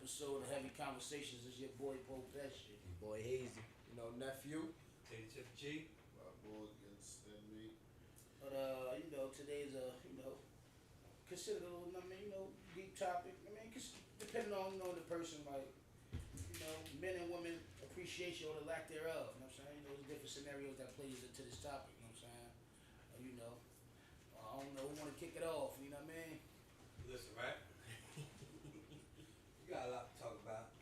episode of Heavy Conversations. It's your boy Poe Pesci. Your boy Hazy. You know, nephew. Tip G. My boy against me. But today's considered a little, deep topic. I mean, depending on the person, like men and women appreciation or the lack thereof. You know what I'm saying? There's different scenarios that plays into this topic. You know what I'm saying? I don't know who want to kick it off. You know what I mean? Listen, right? You got a lot to talk about.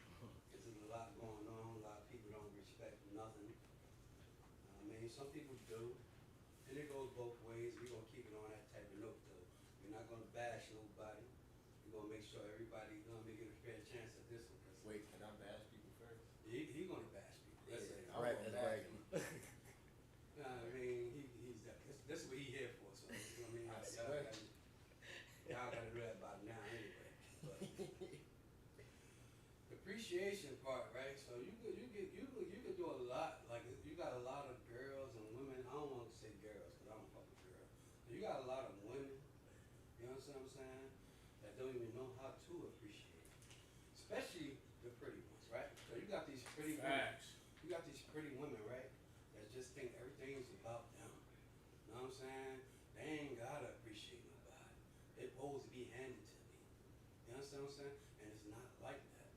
There's a lot going on. A lot of people don't respect nothing. Some people do. And it goes both ways. We're going to keep it on that type of note, though. We're not going to bash nobody. We're going to make sure everybody's going to get a fair chance at this one. Wait, can I bash people first? He's going to bash people. That's it. Right, that's right. This is what he's here for. So, you know what I mean? Y'all got to do that by now anyway. But the appreciation part, right? So you could do a lot. Like you got a lot of girls and women. I don't want to say girls because I don't fuck with girls. But you got a lot of women. You know what I'm saying? That don't even know how to appreciate, especially the pretty ones, right? So you got these pretty women. You got these pretty women, right? That just think everything's about them. You know what I'm saying? They ain't gotta appreciate nobody. It's supposed to be handed to me. You understand what I'm saying? And it's not like that.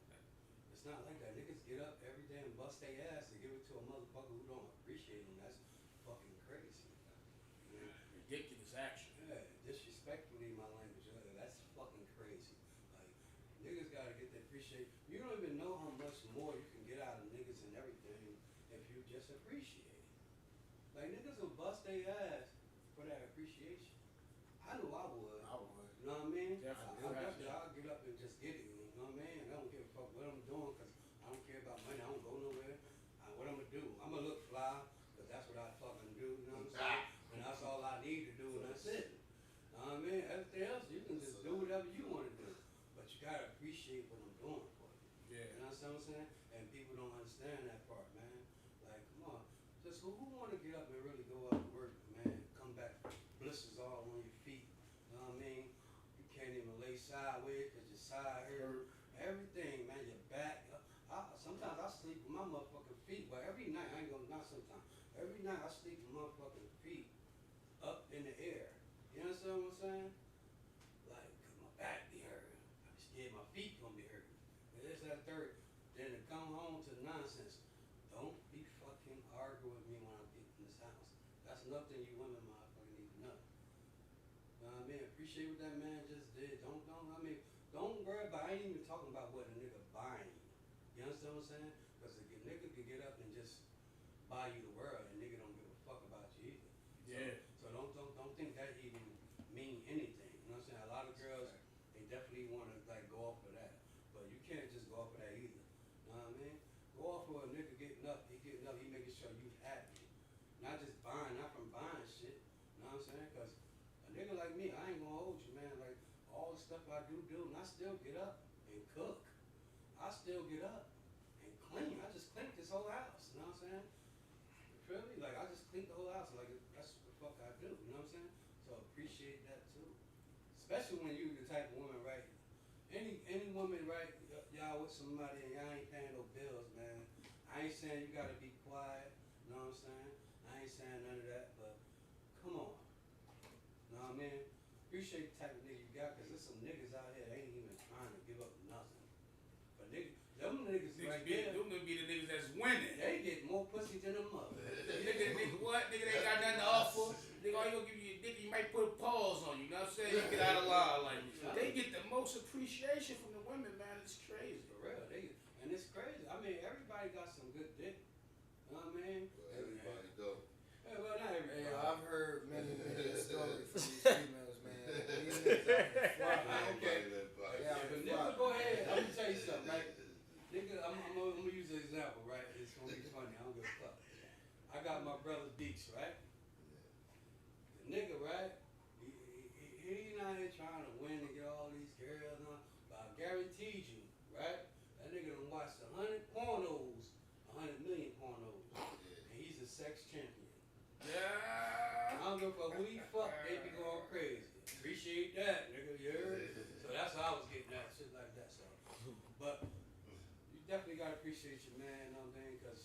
It's not like that. Niggas get up every day and bust their ass and give it to a motherfucker who don't appreciate them. That's fucking crazy. You know? Ridiculous action. Yeah, disrespectfully my language. That's fucking crazy. Like, niggas gotta get that appreciate. You don't even know how much more you can get out of niggas and everything if you just appreciate it. Like, niggas will bust their ass for that appreciation. I know I would. You know what I mean? Definitely. I'll get up and just get it. You know what I mean? I don't give a fuck what I'm doing because I don't care about money. I don't go nowhere. What I'm going to do? I'm going to look fly because that's what I fucking do. You know what I'm saying? And that's all I need to do and that's it. You know what I mean? Everything else, you can just do whatever you want to do. But you got to appreciate what I'm doing for you. Yeah. You know what I'm saying? And people don't understand that part, man. Like, come on. Just who want to get up and really go out and work, man? Come back, blisters all on your feet. You know what I mean? You can't even lay sideways because your side hurt. Everything, man, your back. Sometimes I sleep with my motherfucking feet, but every night, I ain't gonna, not sometimes. Every night I sleep with my motherfucking feet up in the air. You understand what I'm saying? Like, cause my back be hurting. I be scared my feet gonna be hurting. This, that, third. Then to come home to the nonsense. Don't be fucking arguing with me when I get in this house. That's nothing you women motherfucking need to know. You know what I mean? Appreciate what that man just did. Don't worry about, I ain't even talking about what a nigga buying you. You understand what I'm saying? Because a nigga could get up and just buy you the world and nigga don't give a fuck about you either. Yeah. So don't think that even mean anything. You know what I'm saying? A lot of girls, they definitely want to like go off of that. But you can't just go off of that either. You know what I mean? Go off of a nigga getting up, he making sure you happy. Not just buying, not from buying shit. You know what I'm saying? Because a nigga like me, I ain't gonna hold you, man. Like, all the stuff I do, and I still get up and cook. I still get up and clean. I just cleaned this whole house, you know what I'm saying? You feel me? Like, I just cleaned the whole house. Like, that's what the fuck I do, you know what I'm saying? So appreciate that too. Especially when you the type of woman, right? Any woman, right, y'all with somebody and y'all ain't paying no bills, man. I ain't saying you gotta be quiet, you know what I'm saying? I ain't saying none of that, but come on. You know what I mean? Appreciate the type of nigga you got, because there's some niggas out here that ain't even trying to give up nothing. But them niggas right there, them gonna be the niggas that's winning. they get more pussy than a mother. Nigga, what? Nigga, they got nothing to offer. Nigga, all you gonna give you a dick, you might put a pause on you. You know what I'm saying? You get out of line. Like, they get the most appreciation from the women, man. It's crazy. For real, and it's crazy. I mean, everybody got some good dick. You know what I mean? Well, everybody don't. Yeah, well, not everybody. Hey, I've heard many stories from these females, man. These niggas out Right, okay. Yeah, But nigga, go ahead. I'm gonna tell you something, right? Nigga, I'm gonna use an example, right? It's gonna be funny. I don't give a fuck. I got my brother's beats, right? The nigga, right? He not here trying to win and get all these girls, but I guarantee you, right? That nigga done watched 100 pornos, 100 million pornos, and he's a sex champion. Yeah. I don't give a fuck who he fuck, they be going crazy. Appreciate that, nigga, you heard? So that's how I was getting that shit like that. So, but definitely gotta appreciate your man, you know what I'm saying? Cause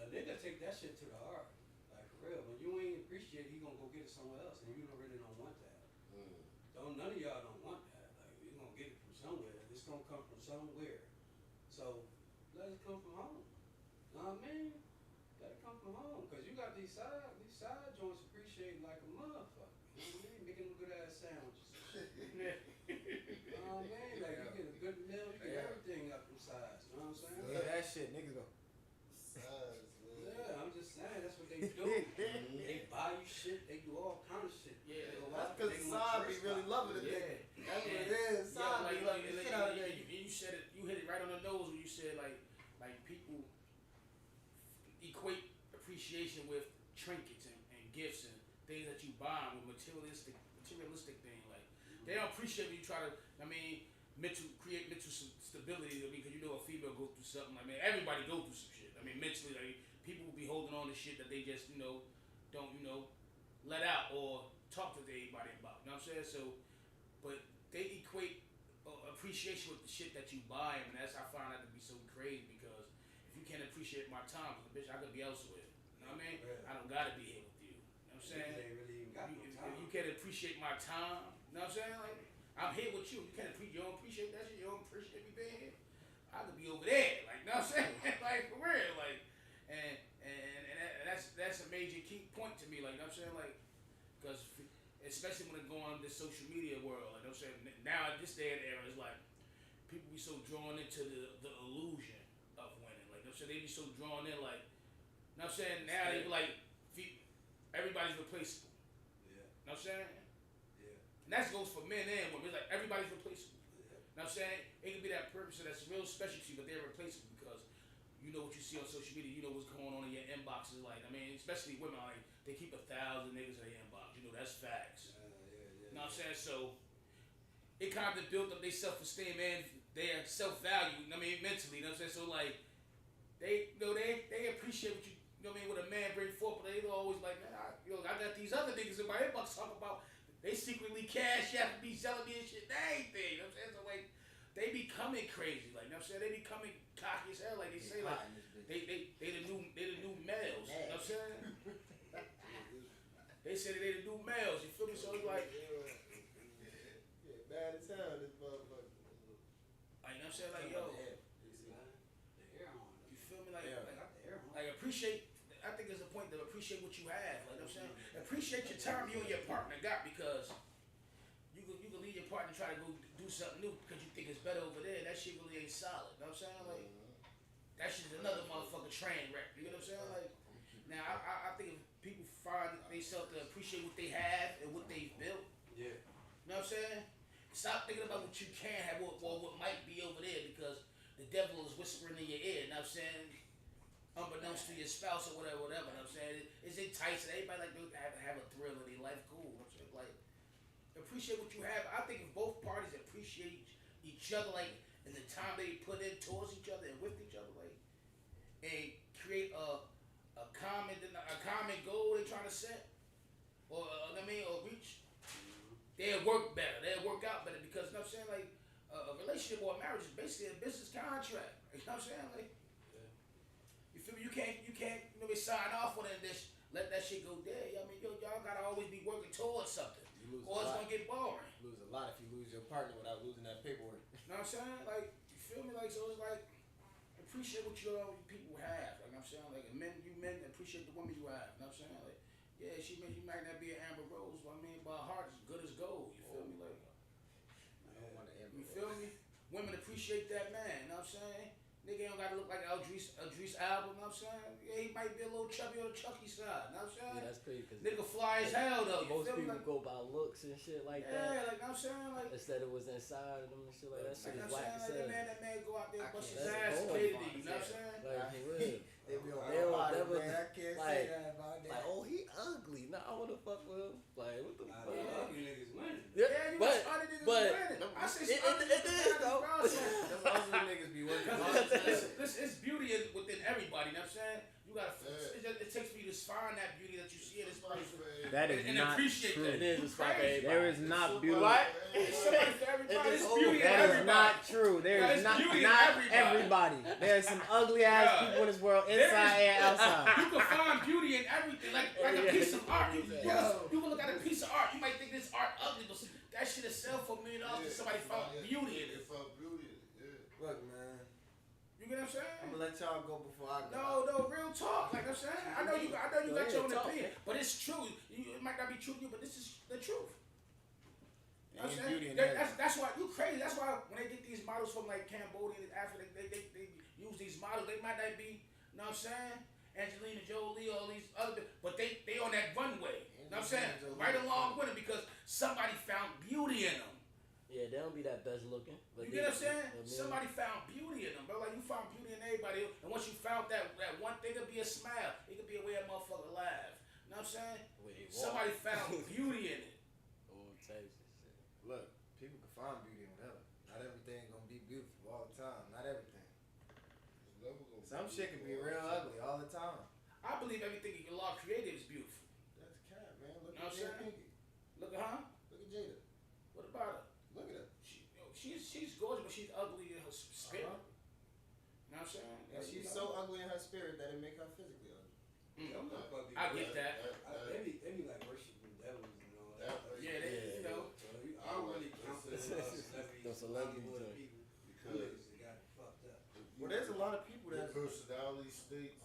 a nigga take that shit to the heart. Like for real. When you ain't appreciate it, he gonna go get it somewhere else and you really don't want that. None of y'all don't want that. Like you gonna get it from somewhere. It's gonna come from somewhere. So let it come from home. Know what I mean? Let it come from home. Cause you got these side joints appreciating like a motherfucker. You know what I mean? Making them good ass sandwiches and shit. You know what I mean? Like you get a good meal, you get everything up from sides. You know what I'm saying? Yeah, that shit, niggas go. Size, man. Yeah, I'm just saying that's what they do. They buy you shit, they do all kind of shit. Yeah, They go That's out, because they Saab want be dress really up. loving it. Yeah. That's what it Yeah. is. Saab be loving the shit out of it. You said it. You hit it right on the nose when you said like people equate appreciation with trinkets and gifts and things that you buy with materialistic things. Like they don't appreciate when you try to. I mean, create mental stability. I mean, because you know a female go through something. I mean, everybody go through some shit. I mean, mentally, like people will be holding on to shit that they just don't let out or talk to anybody about. You know what I'm saying? So, but they equate appreciation with the shit that you buy, and that's I find that to be so crazy because if you can't appreciate my time, cause bitch, I could be elsewhere. You know what I mean? Yeah. I don't gotta be here with you. You know what I'm saying? They really even got no If time. you can't appreciate my time, you know what I'm saying? Like I'm here with you. You don't appreciate that shit. You don't appreciate me being here. I could be over there. Like, you know what I'm saying? Like for real. Like, and that's a major key point to me. Like, you know what I'm saying? Like, because especially when it go on this social media world, like, you know what I'm saying? Now at this day and era, it's like people be so drawn into the illusion of winning. Like, you know what I'm saying? They be so drawn in. Like, you know what I'm saying? Now they be like, everybody's replaceable. Yeah, You know what I'm saying? yeah, And that goes for men and women. It's like everybody's replaceable. yeah. You know what I'm saying? It could be that person that's real specialty, but they're replaceable because you know what you see on social media. You know what's going on in your inboxes. Like, I mean, especially women, like they keep 1,000 niggas in their inbox. You know, that's facts. Yeah. You know what I'm saying? So it kind of built up their self-esteem and their self-value. I mean, mentally. You know what I'm saying? So like they appreciate what you know what I mean, what a man bring forth, but they always like, man, I got these other niggas in my inbox talking about they secretly cash out and be selling me and shit. They ain't thing. You know what I'm saying? So like they be coming crazy. Like, you know what I'm saying? They be coming cocky as hell. Like they say, like they the new males. You know what I'm saying? They say that they the new males. You feel me? So it's like, Yeah, bad as hell, this motherfucker. you know what I'm saying? Like, yo, The air on. you feel me? Like, Yeah. They got the air on. like appreciate. I think there's a point to appreciate what you have. Like, you know what I'm saying? Appreciate your time you and your partner got because you can leave your partner and try to go do something new because you think it's better over there. That shit really ain't solid. You know what I'm saying? Like, that shit's another motherfucking train wreck. You know what I'm saying? Like, now I think if people find themselves to appreciate what they have and what they've built, Yeah. you know what I'm saying? Stop thinking about what you can have or what might be over there because the devil is whispering in your ear. You know what I'm saying? Unbeknownst to your spouse or whatever, you know what I'm saying? It's enticing. Everybody like to have a thrill in their life. Cool. You know what I'm saying? Like, appreciate what you have. I think if both parties appreciate each other, like, and the time they put in towards each other and with each other, like, and create a common goal they're trying to set, or I mean, or reach, they'll work better. They'll work out better because you know what I'm saying. Like a relationship or a marriage is basically a business contract. You know what I'm saying? Like, you feel me? You can't sign off on it and just let that shit go there. I mean, y'all gotta always be working towards something, You lose or a it's lot. gonna get boring. You lose a lot if you lose your partner without losing that paperwork. You know what I'm saying? Like, you feel me? Like, so it's like, appreciate what you people have. Like, you know what I'm saying? Like, you men appreciate the woman you have. You know what I'm saying? Like, yeah, she might not be an Amber Rose, but I mean, but her heart is good as gold. You feel me? Like, I don't want to end. you feel me? Women appreciate that man. You know what I'm saying? Nigga don't gotta look like Idris Elba. You know what I'm saying? Yeah, he might be a little chubby on the Chucky side. You know what I'm saying? Yeah, that's crazy. Cause Nigga fly as hell though. You most feel me? people Like, go by looks and shit like yeah, that. like, you know what I'm saying? Like, Instead it was inside of them and shit like that. Shit you know is what I'm whack saying? as Like, hell. that man go out there and I bust his can't- ass that's catered to boring, you. You know what I'm saying? Like for real. They be on They don't my body, never man. I can't say like- that about that. Like, oh, he ugly. Nah, I wanna fuck with him. Like, what the I fuck? love you niggas winning. Yeah, you but was other niggas but winning. I say it- some other it niggas is, got though. this brown Them other niggas be working hard. Listen, it's beauty within everybody. You know what I'm saying? You gotta. Yeah. It takes for you to just find that beauty that you see in this person That is and not appreciate true. that. It is You a spot for crazy. everybody. There is not beauty. What? It's somebody for everybody. It's It's whole- beauty in That is everybody. not true. There No, is it's not beauty in not everybody. everybody. There's some ugly ass Yeah. people in this world, There inside is- and outside. You can find beauty in everything, like a Yeah, piece of art. You Yo. can look at a piece of art. You might think this art ugly, but that shit is sell for $1 million because somebody found beauty in it. found beauty in it, yeah. Look, man, You get what I'm saying? I'm gonna let y'all go before I go. No, real talk. Like I'm saying, I know you got your own talk. opinion, but it's true. It might not be true to you, but this is the truth. You know what I'm Ain't beauty saying? in That's why you crazy. That's why when they get these models from like Cambodia and Africa, they use these models. They might not be, you know what I'm saying? Angelina Jolie, all these other, but they on that runway. You know what I'm saying? Right along with it because somebody found beauty in them. Yeah, they don't be that best looking. But You get what I'm saying? I mean, Somebody found beauty in them, bro. Like you found beauty in everybody, and once you found that one thing, it could be a smile. It could be a way a motherfucker laugh. You know what I'm saying? where they walk. Somebody found beauty in it. Old types of shit. Look, people can find beauty in whatever. Not everything gonna be beautiful all the time. Not everything. It's never gonna Some be shit can be beautiful real all the ugly all the time. I believe everything in law creative is beautiful. That's cat, man. Look Know at what I'm Jada saying? Pinkett. Look at her. Look at Jada. What about her? Look at her. She's gorgeous, but she's ugly in her spirit. Uh-huh. You know what I'm saying? And she's so ugly in her spirit that it make her physically ugly. Some motherfuckers I be get that. They be like worshiping devils and all That- that. Yeah, they, you know. So I don't really count the celebrities. Those celebrities Hollywood joint. people. Them Because niggas that got it fucked up. Well, there's a lot of people your that. personality states.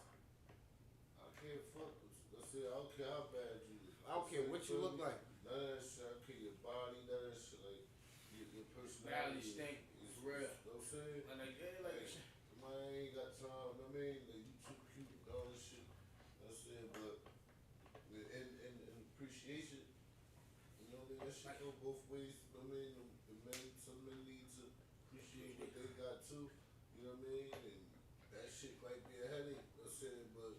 I can't fuck with you. That's it. I don't care how bad you look. I don't care what you look like. None of that shit. I don't care your body. None of that shit. Like your personality. Reality stink. Is For real. You know what I'm saying? And like, yeah, like, Man, I ain't got time. I mean, like, you too cute and all this shit. That's it. But in appreciation, you know, that shit go both ways. I mean, the men, some men need to appreciate what they got too. You know what I mean? And that shit might be a headache. That's it. But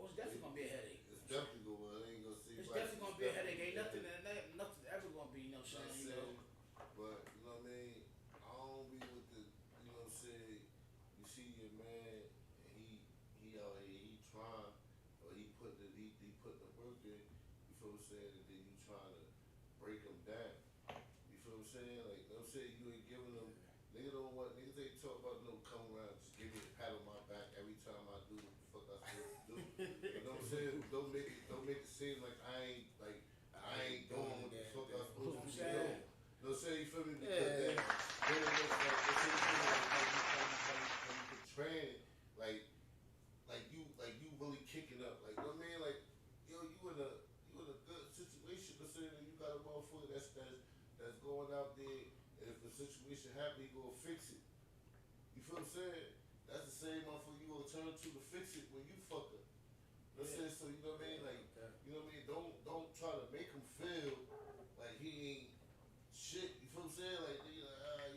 oh, it's definitely gonna be a headache. it's definitely going. I ain't gonna say. It's right, definitely gonna be a headache. Ain't nothing ever gonna be, you know what I'm That's saying? You know? it. But you know what I mean? I don't be with the, you know what I'm saying? You see your man, and he out here, he trying, or he put the work in. You feel what I'm saying? And then you trying to break him down. You feel what I'm saying? Like, you know what I'm saying? You ain't giving them. Niggas don't want. Niggas ain't talk about no come around, just give me a pat on my back every time I do what the fuck I supposed to do. You know what I'm saying? Don't make it seem like I ain't doing what the fuck I supposed to be doing. You know what I'm saying? You feel me? Because then it looks like the same thing like you portraying it like you really kicking up. Like, you know what I mean? Like, yo, you in a good situation considering you got a motherfucker that's going out there, and if the situation happen, he gonna fix it. You feel what I'm saying? That's the same motherfucker you gonna turn to fix it when you fuck up. You know what I'm saying? So you know what I mean? Like, you know what I mean? Don't try to make him feel like he ain't shit. You feel what I'm saying? Like,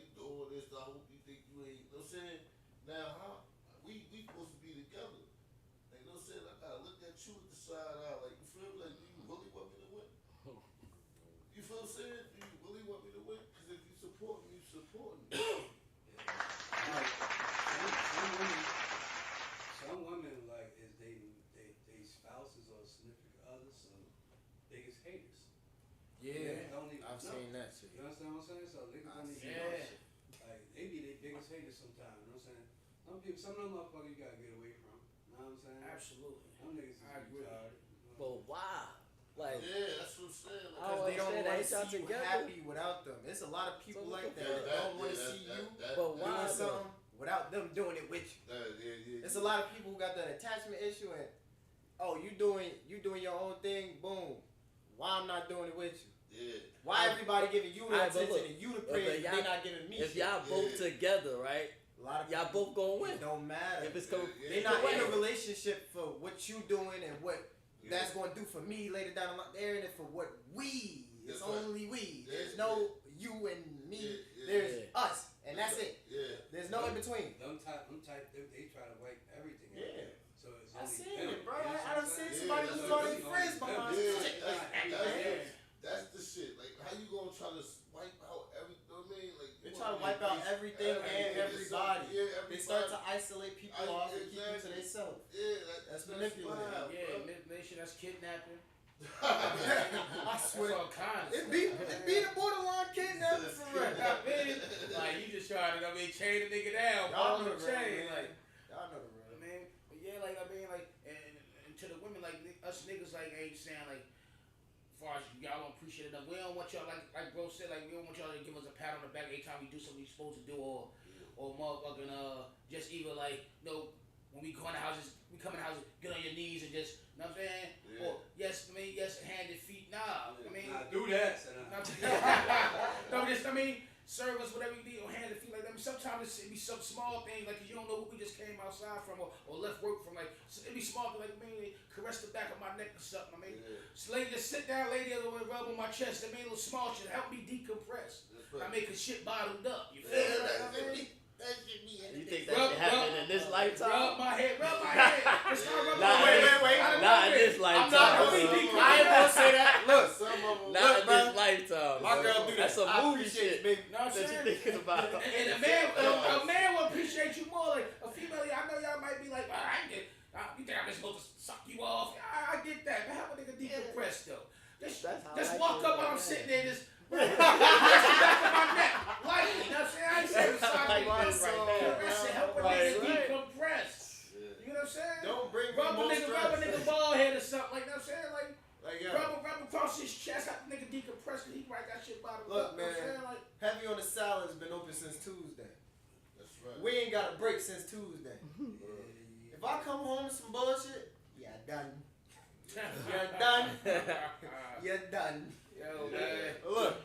you doing this, I hope you think you ain't. You know what I'm saying? Now, how we supposed to be together? Like, you know what I'm saying? I gotta look at you with the side eye. Like, you feel me? Like, do you really want me to win? You feel what I'm saying? Do you really want me to win? Because if you support me, you support me. Like, some women like is they spouses or significant others, so biggest haters. Yeah, Don't even I've know. seen that shit. You understand what I'm saying? So niggas don't even Yeah. know shit. Like they be their biggest haters sometimes. You know what I'm saying? Some of them motherfuckers you gotta get away from. You know what I'm saying? Absolutely. Them niggas is I agree. retarded. But why? Like, Yeah, that's what I'm saying. Like, I don't Because they don't understand. want Ain't to y'all see you together? happy without them. There's a lot of people So what like the that. fuck? That don't want to see you But why doing though? something without them doing it with you. There's a lot of people who got that attachment issue and you doing your own thing, boom. Why I'm not doing it with you? Yeah. Why everybody giving you the Alright, but attention look, and you the but praise, y'all- they not giving me if shit. y'all both together, right? A lot of Y'all people, both gonna win. it don't matter. If it's coming, They're not in a relationship for what you doing and what that's going to do for me later down the line. They're in it for what we. It's That's right. only we. Yeah, There's no you and me. Yeah, There's yeah. us, and that's it. Yeah. There's no in between. Them type, they try to wipe everything out. Yeah. So it's I only seen them. it, bro. You know what I done I'm seen saying? somebody that's lose what all I'm their saying. friends behind Yeah, shit. that's the shit. Like, how you gonna try to wipe out every? You know what I mean? Like, They try to wipe out everybody's- everything and everybody. Yeah, They start to isolate people off and keep them to Exactly. themselves. Yeah, That's manipulative. wild, Yeah, bro. manipulation, that's kidnapping. I That's swear. all kinds. It be the borderline kidnapping for real. Like, you just trying to, chain a nigga down, Y'all ball know the the real, chain, man. like. Y'all know the real. I mean, but yeah, and to the women, us niggas, ain't saying, as far as y'all don't appreciate it enough. We don't want y'all, like bro said, we don't want y'all to give us a pat on the back every time we do something we supposed to do, or motherfucking, just either, when we go in the houses, get on your knees and just, you know what I'm saying? Yeah. Or, yes, hand and feet, nah. I mean, Nah, do that. serve us whatever you need or hand and feet like that. I mean, sometimes it be some small things, like, 'cause you don't know who we just came outside from or left work from, so it be small things, caress the back of my neck or something. So lady, just sit down, lady, and rub on my chest. Little small shit, help me decompress. That's right. 'Cause shit bottled up. You feel Yeah, me? that should be You think that should happen in this lifetime? Rub my head. It's not rub Nah, my head. wait. Not in this I'm lifetime. not gonna I be ain't gonna say that. Look, Some of them. Not in bro. this lifetime. my girl do that. That's some I movie appreciate shit you, baby. Know what I'm that you saying? thinking about. And a man will appreciate you more. Like a female, I know y'all might be like, you think I'm just supposed to suck you off? I get that, but help a nigga decompress though. Just walk up while I'm sitting there, just rest the back of my neck, lightly. You know what I'm saying? I ain't saying sorry Like this this right right now. there, Rest it, help a Right, nigga right. decompress. Yeah. You know what I'm saying? Don't bring me Rub more a stress. nigga bald head or something. Like, you know what I'm saying? Like, yo, Rub across his chest, help the nigga decompress, 'cause he probably got shit bottled Look, up. You know what I'm man. saying? Like, Heavy on the Salad's been open since Tuesday. That's right. We ain't got a break since Tuesday. If I come home with some bullshit, yeah, done. You're done. You're done. Yo, man. Look,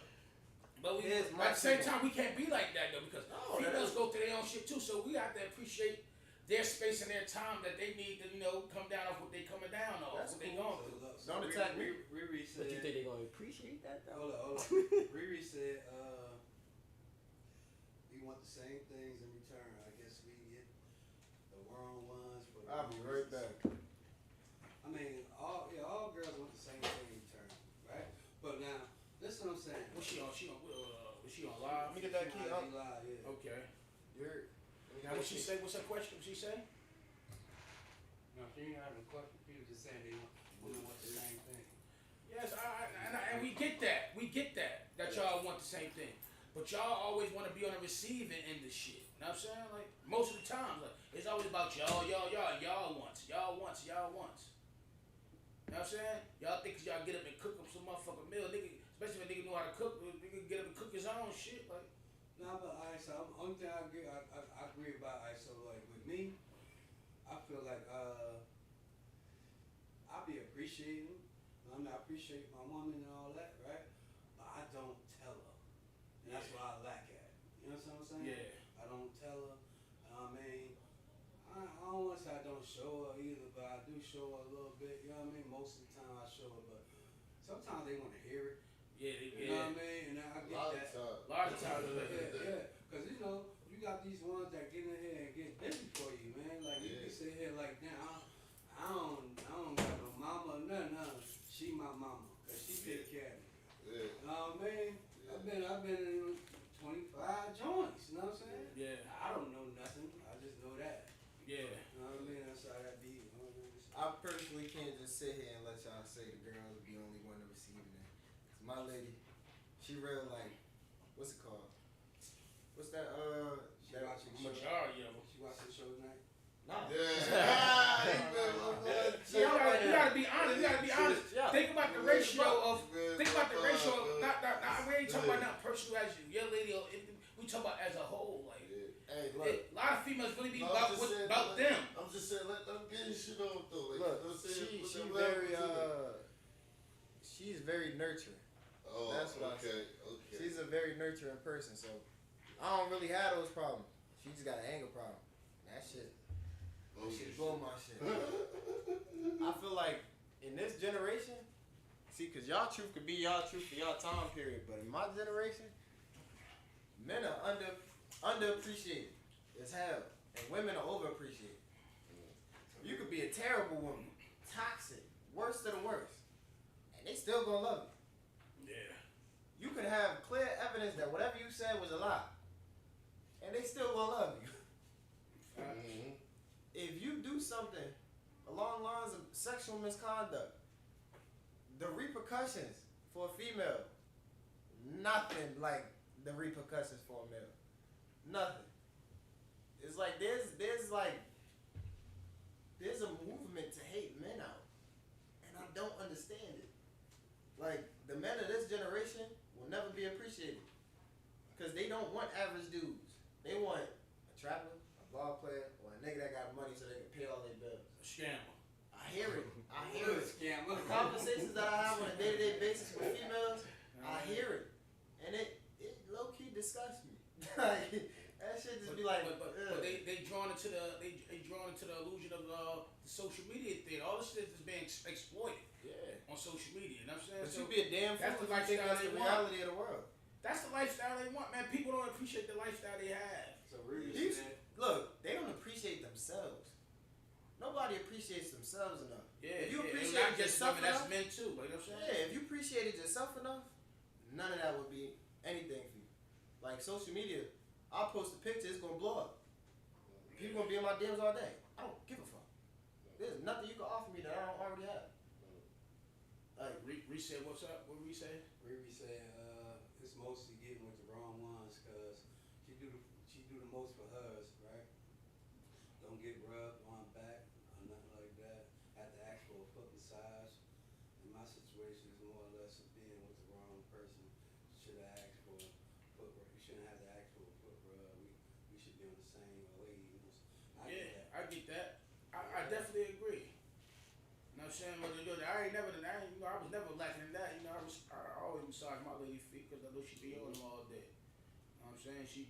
But Here's my at the same thing. time, we can't be like that though, because No, females go through their own shit too. So we have to appreciate their space and their time that they need to, come down off what they coming down off, That's what they cool. going through. Don't attack me. Riri said. But you think they gonna appreciate that though? Hold on. Riri said, we want the same things in return. I guess we get the wrong ones for the I'll be wrong right reasons. back. I mean, all girls want the same thing in return, right? But now, listen what I'm saying. What's she on? Is she on live? Let me get that key up. IG Live, yeah. Okay. You're. Now what she say? What's her question? What she say? No, she ain't having a question. People just saying they want the same thing. Yes, and we get that. We get that y'all want the same thing. But y'all always want to be on the receiving end of shit. You know what I'm saying? Like most of the time, it's always about y'all wants. You know what I'm saying? Y'all think 'cause y'all get up and cook up some motherfucking meal, nigga. Especially when nigga know how to cook, nigga get up and cook his own shit. Like, No, but so only thing I agree about ISO, like with me, I feel like I be appreciating. I appreciate my woman and all that, right? But I don't tell her, and that's what I lack at. You know what I'm saying? yeah. I don't tell her. I don't want to say I don't show her either, but I do show her a little bit. You know what I mean? Most of the time I show her, but sometimes they want to hear it. Yeah, You know what I mean? And I A get lot of that. times. A lot of times, Yeah. Cause you got these ones that get in here and get busy for you, man. Like you Yeah. can sit here like, now I don't got no mama or nothing. She my mama, cause she take care of me. Yeah. You know what I mean? I've been in 25 joints. You know what I'm saying? Yeah. I don't know nothing. I just know that. Yeah. You know what I mean? That's how that be. You know what I mean? I personally can't just sit here and let y'all say the girls be the only one to receive it. 'Cause my lady, she real like, what's it called? What's that? She watching the show. Majority of them. She watching the show tonight. Nah. See, you gotta be honest. You gotta be honest. Yeah. Think about the ratio of. Think about the ratio of. Not we ain't talking about not personal as you, your lady. Or we talk about as a whole. Like Hey, look. a lot of females really be No, about I'm just saying, about like, them. I'm just saying, let them get his shit off though. Like, you know Look, what I'm saying? Put she them very levels in it. she's very nurturing. Oh, that's what I okay. She's a very nurturing person, so I don't really have those problems. She just got an anger problem. That shit. Oh, She shit. blow my shit. I feel like in this generation, see, cause y'all truth could be y'all truth for y'all time period, but in my generation, men are underappreciated as hell, and women are overappreciated. You could be a terrible woman, toxic, worst of the worst, and they still gonna love you. Yeah. You could have clear evidence that whatever you said was a lie, still gonna love you. Mm-hmm. If you do something along the lines of sexual misconduct, the repercussions for a female, nothing like the repercussions for a male. Nothing. It's like there's a movement to hate men out, and I don't understand it. Like the men of this generation will never be appreciated because they don't want average dudes. They want a trapper, a ball player, or a nigga that got money so they can pay all their bills. A scammer. I hear it. I hear it. Scammer. The conversations that I have on a day-to-day basis with females, I hear it, and it low key disgusts me. Like that shit just be like. But they drawn into the illusion of the social media thing. All this shit is being exploited. Yeah. On social media. You know what I'm saying? But So you be a damn that's fool the if you think lifestyle that's they the want. reality of the world. That's the lifestyle they want, man. People don't appreciate the lifestyle they have. So Rudy These- said, Look, they don't appreciate themselves. Nobody appreciates themselves enough. Yeah, If you yeah, appreciate not just yourself women, that's enough, men too. Like, you know what I'm saying? yeah, if you appreciated yourself enough, none of that would be anything for you. Like social media, I'll post a picture, it's gonna blow up. People gonna be in my DMs all day. I don't give a fuck. There's nothing you can offer me that I don't already have. Like, Reese said, "What's up?" What Reese say? Ruby said, it's mostly getting with the wrong ones because she do the most for hers, right? Don't get rubbed on back or nothing like that. Have to ask for a foot massage. In my situation, is more or less of being with the wrong person. Should have asked for a foot rub. You shouldn't have to ask for a foot rub. We should be on the same wavelength. I get that. I definitely agree. You know what I'm saying? But I was never lacking in that. You know, I always massage my lady feet because I know she be on them all day. You know what I'm saying? She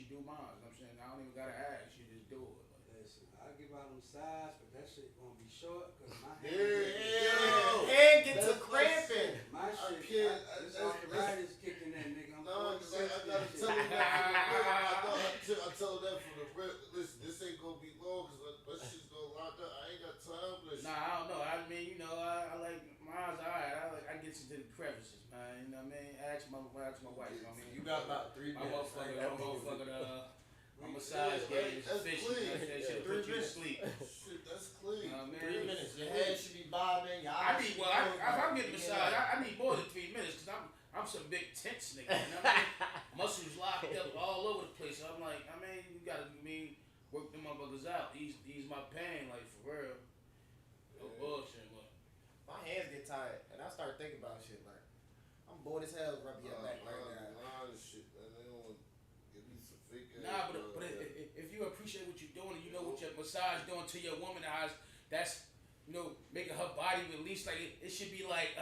do mine. You know what I'm saying? I don't even gotta ask. She just do it. Listen, I'll give out a massage, but that shit gonna be short because my hand. hand get to cramping. My shit, this arthritis kicking that nigga. I'm No, cause I 46 gotta and tell shit. him that. I tell him that from the rip. Listen, this ain't gonna be long cause that shit's gonna lock up. I ain't got time for this. Nah, I don't know. I mean, you know, I like mine's alright. I get into the crevices, man. You know what I mean? Ask my wife. You know what I mean? You got about 3 My minutes. motherfucker, my massage game is That's efficient. clean. That shit put you to sleep. Shit, that's clean. You know what I 3 mean? minutes. Your head should be bobbing. Your I eyes need should well, be if I'm getting open. massage, I need more than 3 minutes because I'm some big tense nigga. You know what I mean? Muscles locked up all over the place. So I'm like, I mean, you gotta work them motherfuckers out. Ease my pain, like for real. No bullshit, but My hands get tired, and I start thinking about shit like I'm bored as hell rubbing your back right now. Nah, shit, man. They don't give me some fake ass. nah, but if you appreciate what you're doing and you know what your massage doing to your woman eyes, that's making her body release. Like it should be like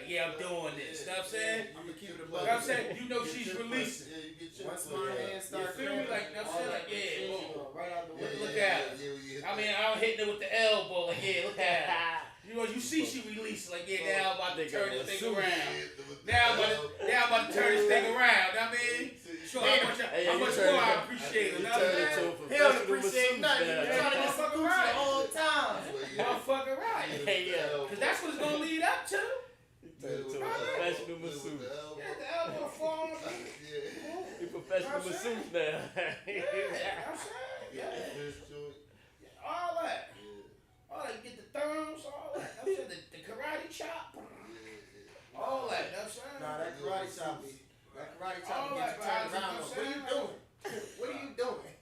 yeah, I'm doing this. You know what I'm saying? I'm gonna keep it a You know what I'm saying? You know she's releasing. Yeah, you get your Once my hands start You feel me? Like, you know what I'm saying? Like, yeah, boom. right out the way. Look at it. I mean, I'm hitting it with the elbow. Like, yeah, look at it. You know, you see she released. Like, yeah, now I'm about to turn this thing around. Now I'm about to turn this thing around. You know what I mean? Show how much more I appreciate it. You know what I'm saying? He don't appreciate nothing. You're trying to get some coochie the whole time. Motherfucker right. Because that's what it's going to lead up to. Professional masseuse. Yeah, the elbow fall. You professional masseuse now. Yeah, I'm saying. Yeah. All that. All that. Get the thumbs, all that. I'm saying the karate chop. All that. You know what I'm saying? Nah, that karate chop me. That karate chop All me gets that, turned guys, around. you know What are you doing? What are you doing?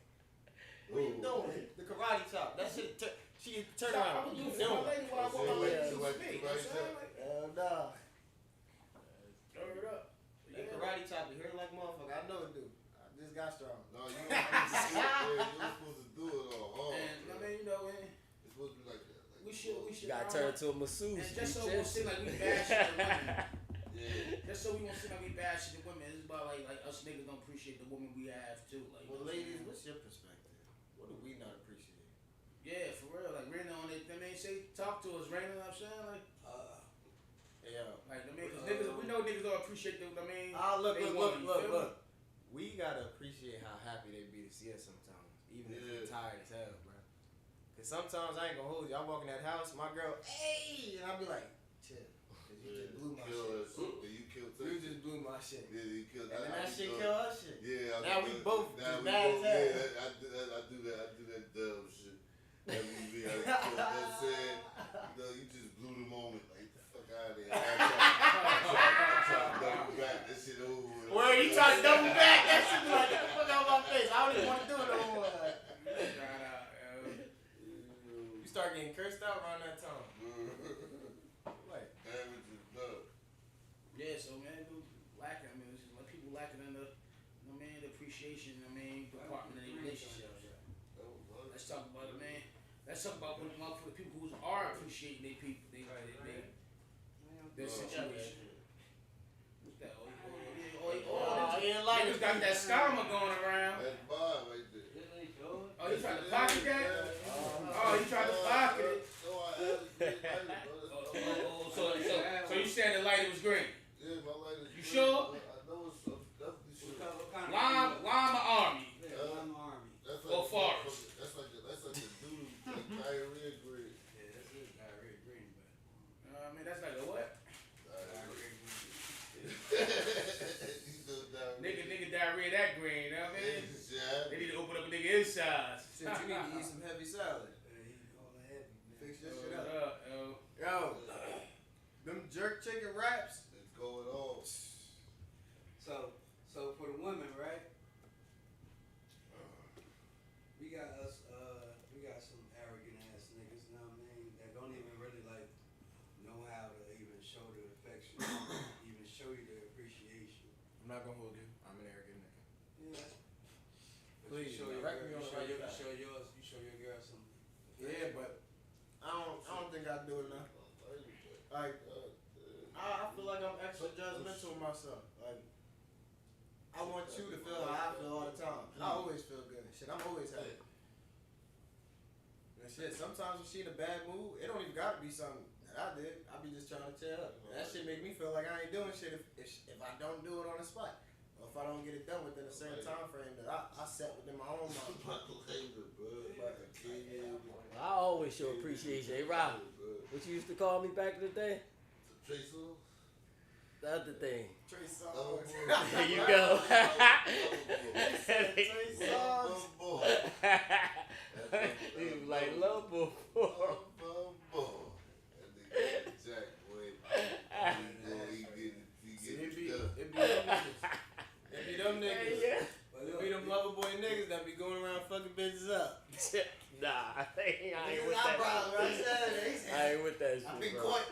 What are you doing? The karate chop. That shit. She turn I around. would What do you it for my doing? lady while I walk my lady to the feet. You know what I'm saying? Like, Hell nah. stir it up. That karate chop be hurting like a motherfucker. I know it do. I just got strong. No, you don't have to do it. You're supposed to do it all hard. And I mean, It's supposed to be like that. we should. You gotta turn to a masseuse. And just so be we won't seem like we gentle. bashing the women. Yeah. Just so we won't seem like we bashing the women. It's about like us niggas don't appreciate the woman we have too. Like, Well, ladies, what's your perspective? What do we not appreciate? yeah, for real. Like Raina on it. I mean, say talk to us, Raina. You know what I'm saying? Like, Yeah. like I mean, 'cause niggas, we know niggas don't appreciate the. I mean, Look. they want you, feel me? We gotta appreciate how happy they be to see us sometimes, even if we're tired as hell, bro. Cause sometimes I ain't gonna hold you. I walk in that house, my girl, hey, and I'll be like, chill, cause you just blew my shit. You killed You just blew my shit. Yeah, you killed And then that shit kill her shit. Yeah. Now we both just mad as don't even want to do it no more. Shout out, yo. You start getting cursed out around that time. Like, damage is done. Yeah, so man, lacking. I mean, it's just like people lacking in the, the appreciation. Department in their relationships. Let's talk about it, man. Let's talk about what for the people who are appreciating their people, their situation. What's that? Niggas got that scammer going around. That's Bob right there. Oh, you trying to pocket that? Oh, you trying to pocket it? So you saying the lighter was green? Yeah, my light is You green. sure? I know it's definitely sure. Lime or army? That's Or forest? That's like the dude, like diarrhea green. Yeah, that's it. Diarrhea green, but That's like a what? Nigga diarrhea that green, you know what I mean? Yeah. They need to open up a nigga insides. shit, you need to eat some heavy salad. all the heavy, man. Fix your shit What up. up, yo? Yo, them jerk chicken wraps. It's going on. So for the women, right? We got some arrogant ass niggas, you know what I mean? That don't even really like know how to even show the affection, even show you the appreciation. I'm not gonna hold you. I'm an arrogant nigga. Yeah. But Please, you show your direct girl, me on the right track. you show your girl some. Yeah, but I don't think I do enough. Like, I feel like I'm extra judgmental of myself. Like, I want you to feel how I feel all the time. And I always feel good. Shit, I'm always happy. And shit, sometimes when she in a bad mood, it don't even gotta be something that I did. I be just trying to chill up. And that shit make me feel like I ain't doing shit if I don't do it on the spot. Or if I don't get it done within a certain time frame that I set within my own mind. I always show appreciation. Hey, Rob, what you used to call me back in the day? Tracer? The other thing. Trey Oh, Songz. There you go. Trey Songz. He was like, love boy. It be them niggas. It be them lover boy niggas that be going around fucking bitches up. Nah, I ain't with Niggas that. I ain't with that shit, I be bro. caught.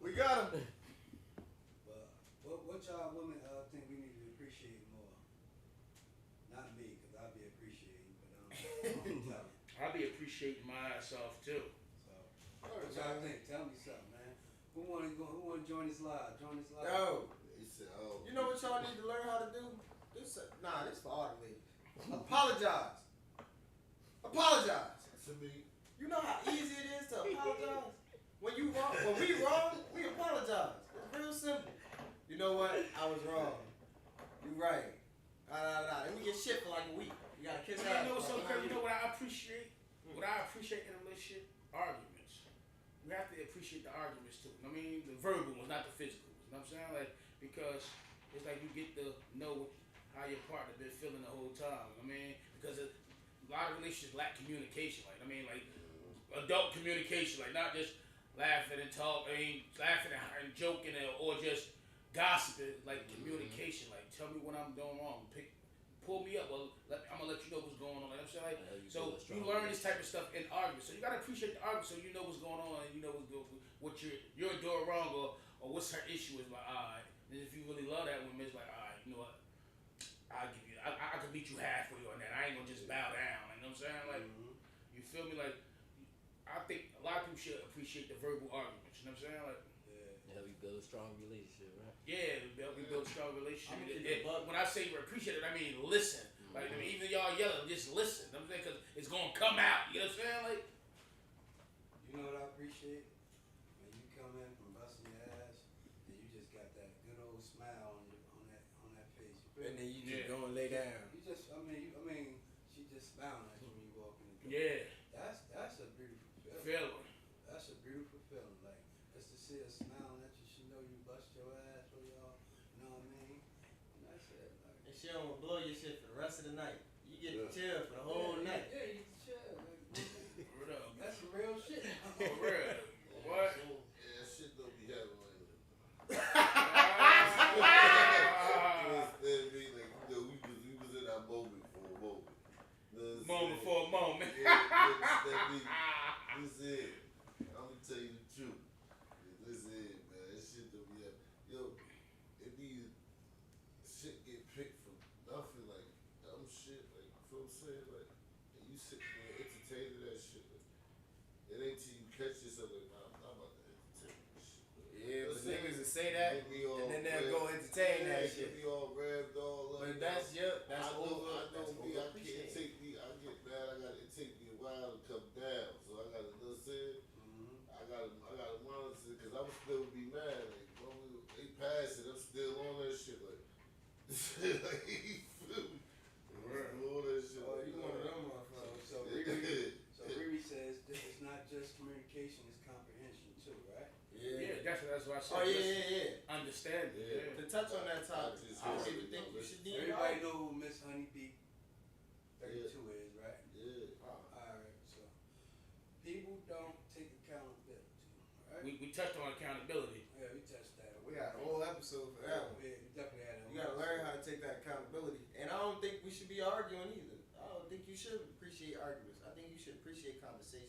We got him. But what y'all women think we need to appreciate more? Not me, cause I be appreciating, but I be appreciating my ass off too. So, what y'all think? Tell me something, man. Who wanna join this live? Yo, you know what y'all need to learn how to do? This for all the ladies. Apologize. To me, You know how easy it is to apologize? When we wrong, we apologize. It's real simple. You know what? I was wrong. You right. Let me get shit for like a week. You gotta kiss You ass. know what's so for like crazy? a You know week. what I appreciate? What I appreciate in a relationship? Arguments. We have to appreciate the arguments too. I mean, the verbal ones, not the physical ones. You know what I'm saying? Like, because it's like you get to know how your partner been feeling the whole time. I mean, because a lot of relationships lack communication. Like adult communication. Like, not just laughing and laughing and joking or just gossiping. Like communication. Like, tell me when I'm doing wrong. Pull me up. Well, I'm gonna let you know what's going on. Like I'm saying, like, so you learn this type of stuff in arguments. So you gotta appreciate the argument, so you know what's going on and you know what you're doing wrong or what's her issue is. Like, alright. And if you really love that woman, it's like, alright, you know what? I'll give you. I can meet you halfway on that. I ain't gonna just bow down. You know what I'm saying? Like, you feel me? Like, I think a lot of people should appreciate the verbal arguments. You know what I'm saying? Like. Yeah, we build a strong relationship, right? Yeah, we build a strong relationship. I'm gonna keep it buck. When I say appreciate it, I mean listen. Like, I mean, even y'all yelling, just listen. You know what I'm saying? Because it's going to come out. You know what I'm saying? Like, You know what I appreciate? When you come in from busting your ass, and you just got that good old smile on that face. And then you just go and lay down. You just, I mean, she just smiling at you when you walk in the door. yeah, That's a beautiful feeling. feeling. That's a beautiful feeling. Like, just to see her smiling at you, she know you bust your ass for y'all. You know what I mean? And that's it. Like, And she don't blow your shit for the rest of the night. You get to chill for the whole night. Yeah, you can chill. Like, Word up. that's some real shit. For real. What? yeah, shit don't be happening like that. Ah. You know, we was in moment for a moment. Listen, I'm gonna tell you the truth. Listen, man, that shit don't be up. Yo, it be shit get picked from nothing, like dumb shit, like you feel what I'm saying, like, and you sit there entertaining that shit. Like, it ain't till you catch yourself like, nah, I'm not about to entertain this shit. Yeah, but That's niggas it. will say that, Get me all and then they'll red. go entertain that Yeah, shit. Get me all revved all up. But that's I know that's me. I can't overappreciated. take me. I get mad. It take me a while to come down. So I gotta, you know what I'm saying? I gotta monitor because I'm still be mad. Like, when they pass it, I'm still on that shit. Like, like you feel me? I'm on that shit. Oh, like, you one of them motherfuckers. So Riri says that it's not just communication, it's comprehension too, right? Yeah, that's what I said. Oh yeah. Understand. Yeah. To touch on that topic, just- I don't even think you should DM. Everybody know who Miss Honeybee 32 is, right? Yeah. Alright, so people don't take accountability, right? We touched on accountability. Yeah, we touched that. We got a whole episode for that one. Yeah, we definitely had a You gotta learn how to take that accountability. And I don't think we should be arguing either. I don't think you should appreciate arguments. I think you should appreciate conversations.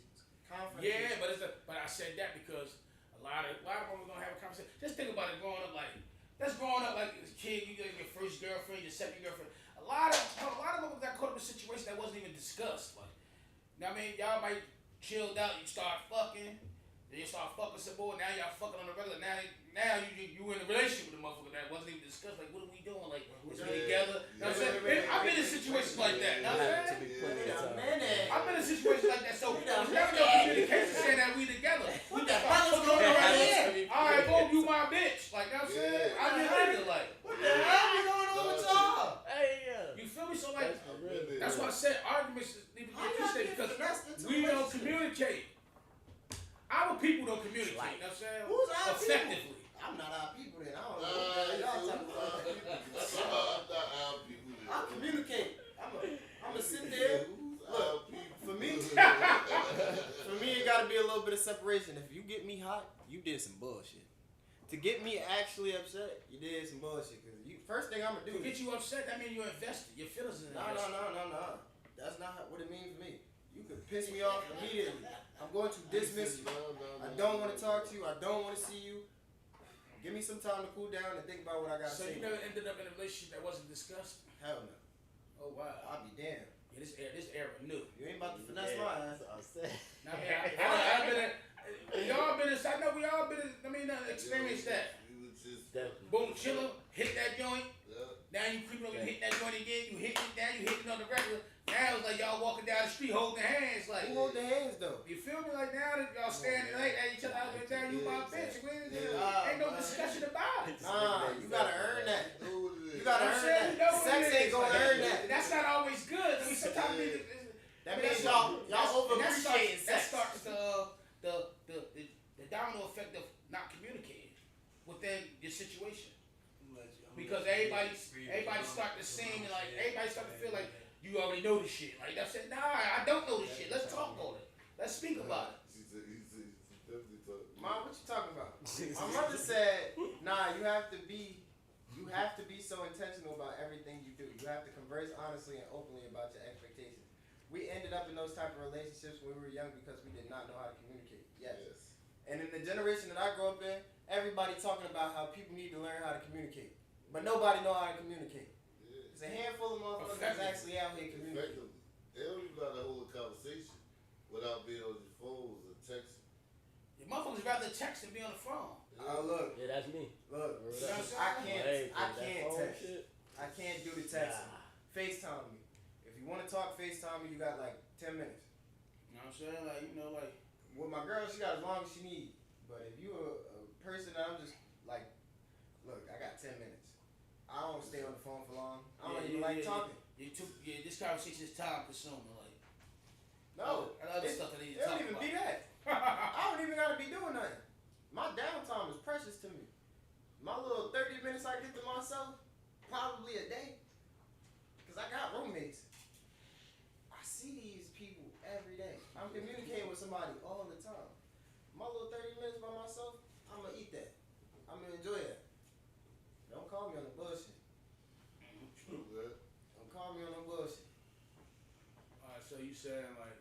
Yeah, but I said that because a lot of women gonna have a conversation. Just think about it growing up like as a kid, you get your first girlfriend, your second girlfriend. A lot of them got caught up in a situation that wasn't even discussed. Like, you know what I mean? Y'all might chilled out, you start fucking, then you start fucking some more, now y'all fucking on the regular, now you in a relationship with a motherfucker that wasn't even discussed, like what are we doing? Like, is we together? You know what I'm saying? I've been in situations like that, you know what I'm saying? I've been in situations like that, so there's never no communication saying that we together. What the hell is going on right here? Alright, boom, you my bitch. Like, you know what I'm saying? I get nigga, like. What the hell is going on with y'all? You feel me? So, like, that's why I said arguments need to be appreciated because we don't communicate. Our people don't communicate, you know what I'm saying? Who's our effectively. people? I'm not our people then. I don't know what y'all talking about. I'm not our people. I communicate. I'm gonna sit there. Look, for me, it gotta be a little bit of separation. If you get me hot, you did some bullshit. To get me actually upset, you did some bullshit. Cause first thing I'm gonna do. To get you upset, that means you're invested. Your feelings is No. That's not what it means for me. You could piss me off immediately. I'm going to dismiss you. I don't want to talk to you. I don't want to see you. Give me some time to cool down and think about what I got to So say. you never ended up in a relationship that wasn't discussed? Hell no. Oh wow. I'll be damned. Yeah, this era new. You ain't about to finesse my ass. Now, I've been in, y'all been in, I know we all been in, experienced that. We was just Boom, chillin', hit that joint. yeah. Now you creep up and hit that joint again. You hit it down, you hitting on the regular. Now it's like y'all walking down the street holding hands. Like, Who hold the hands though? you feel me? Like now that y'all standing like at each other out there, down, you my bitch. Ain't no discussion about it. Nah, you gotta earn that. Know what it is. You gotta I'm earn saying, that. you know what Sex it ain't is. gonna earn that. That's not always good. I mean, sometimes That means y'all over-appreciating that sex. starts the domino effect of not communicating within your situation. Because everybody start to sing and like everybody start to feel like you already know the shit. Like I said, nah, I don't know the shit. Let's talk on it. Let's speak about it. He definitely talking. Mom, what you talking about? My mother said, nah, you have to be so intentional about everything you do. You have to converse honestly and openly about your expectations. We ended up in those type of relationships when we were young because we did not know how to communicate. Yes. And in the generation that I grew up in, everybody talking about how people need to learn how to communicate. But nobody know how to communicate. Yeah. It's a handful of motherfuckers that's actually out here communicating. Effectively. They don't even know how to hold a conversation without being on your phones or texting. Your motherfuckers rather text than be on the phone. Look. Yeah, that's me. Look. You know what I'm saying? I can't text. I can't do the texting. FaceTime me. If you want to talk, FaceTime me. You got like 10 minutes. You know what I'm saying? Like, like. With my girl, she got as long as she needs. But if you a person that I'm just like, look, I got 10 minutes. I don't stay on the phone for long. I don't even like talking. This conversation is time consuming. Like, no, other stuff that I need it to talk don't even about. be that. I don't even gotta be doing nothing. My downtime is precious to me. My little 30 minutes I get to myself, probably a day, because I got roommates. I see these people every day. I'm communicating with somebody all the time. My little 30 minutes by myself, I'm gonna eat that. I'm gonna enjoy that. Don't call me on the bullshit. True, man. Don't call me on the bullshit. Alright, so you you saying like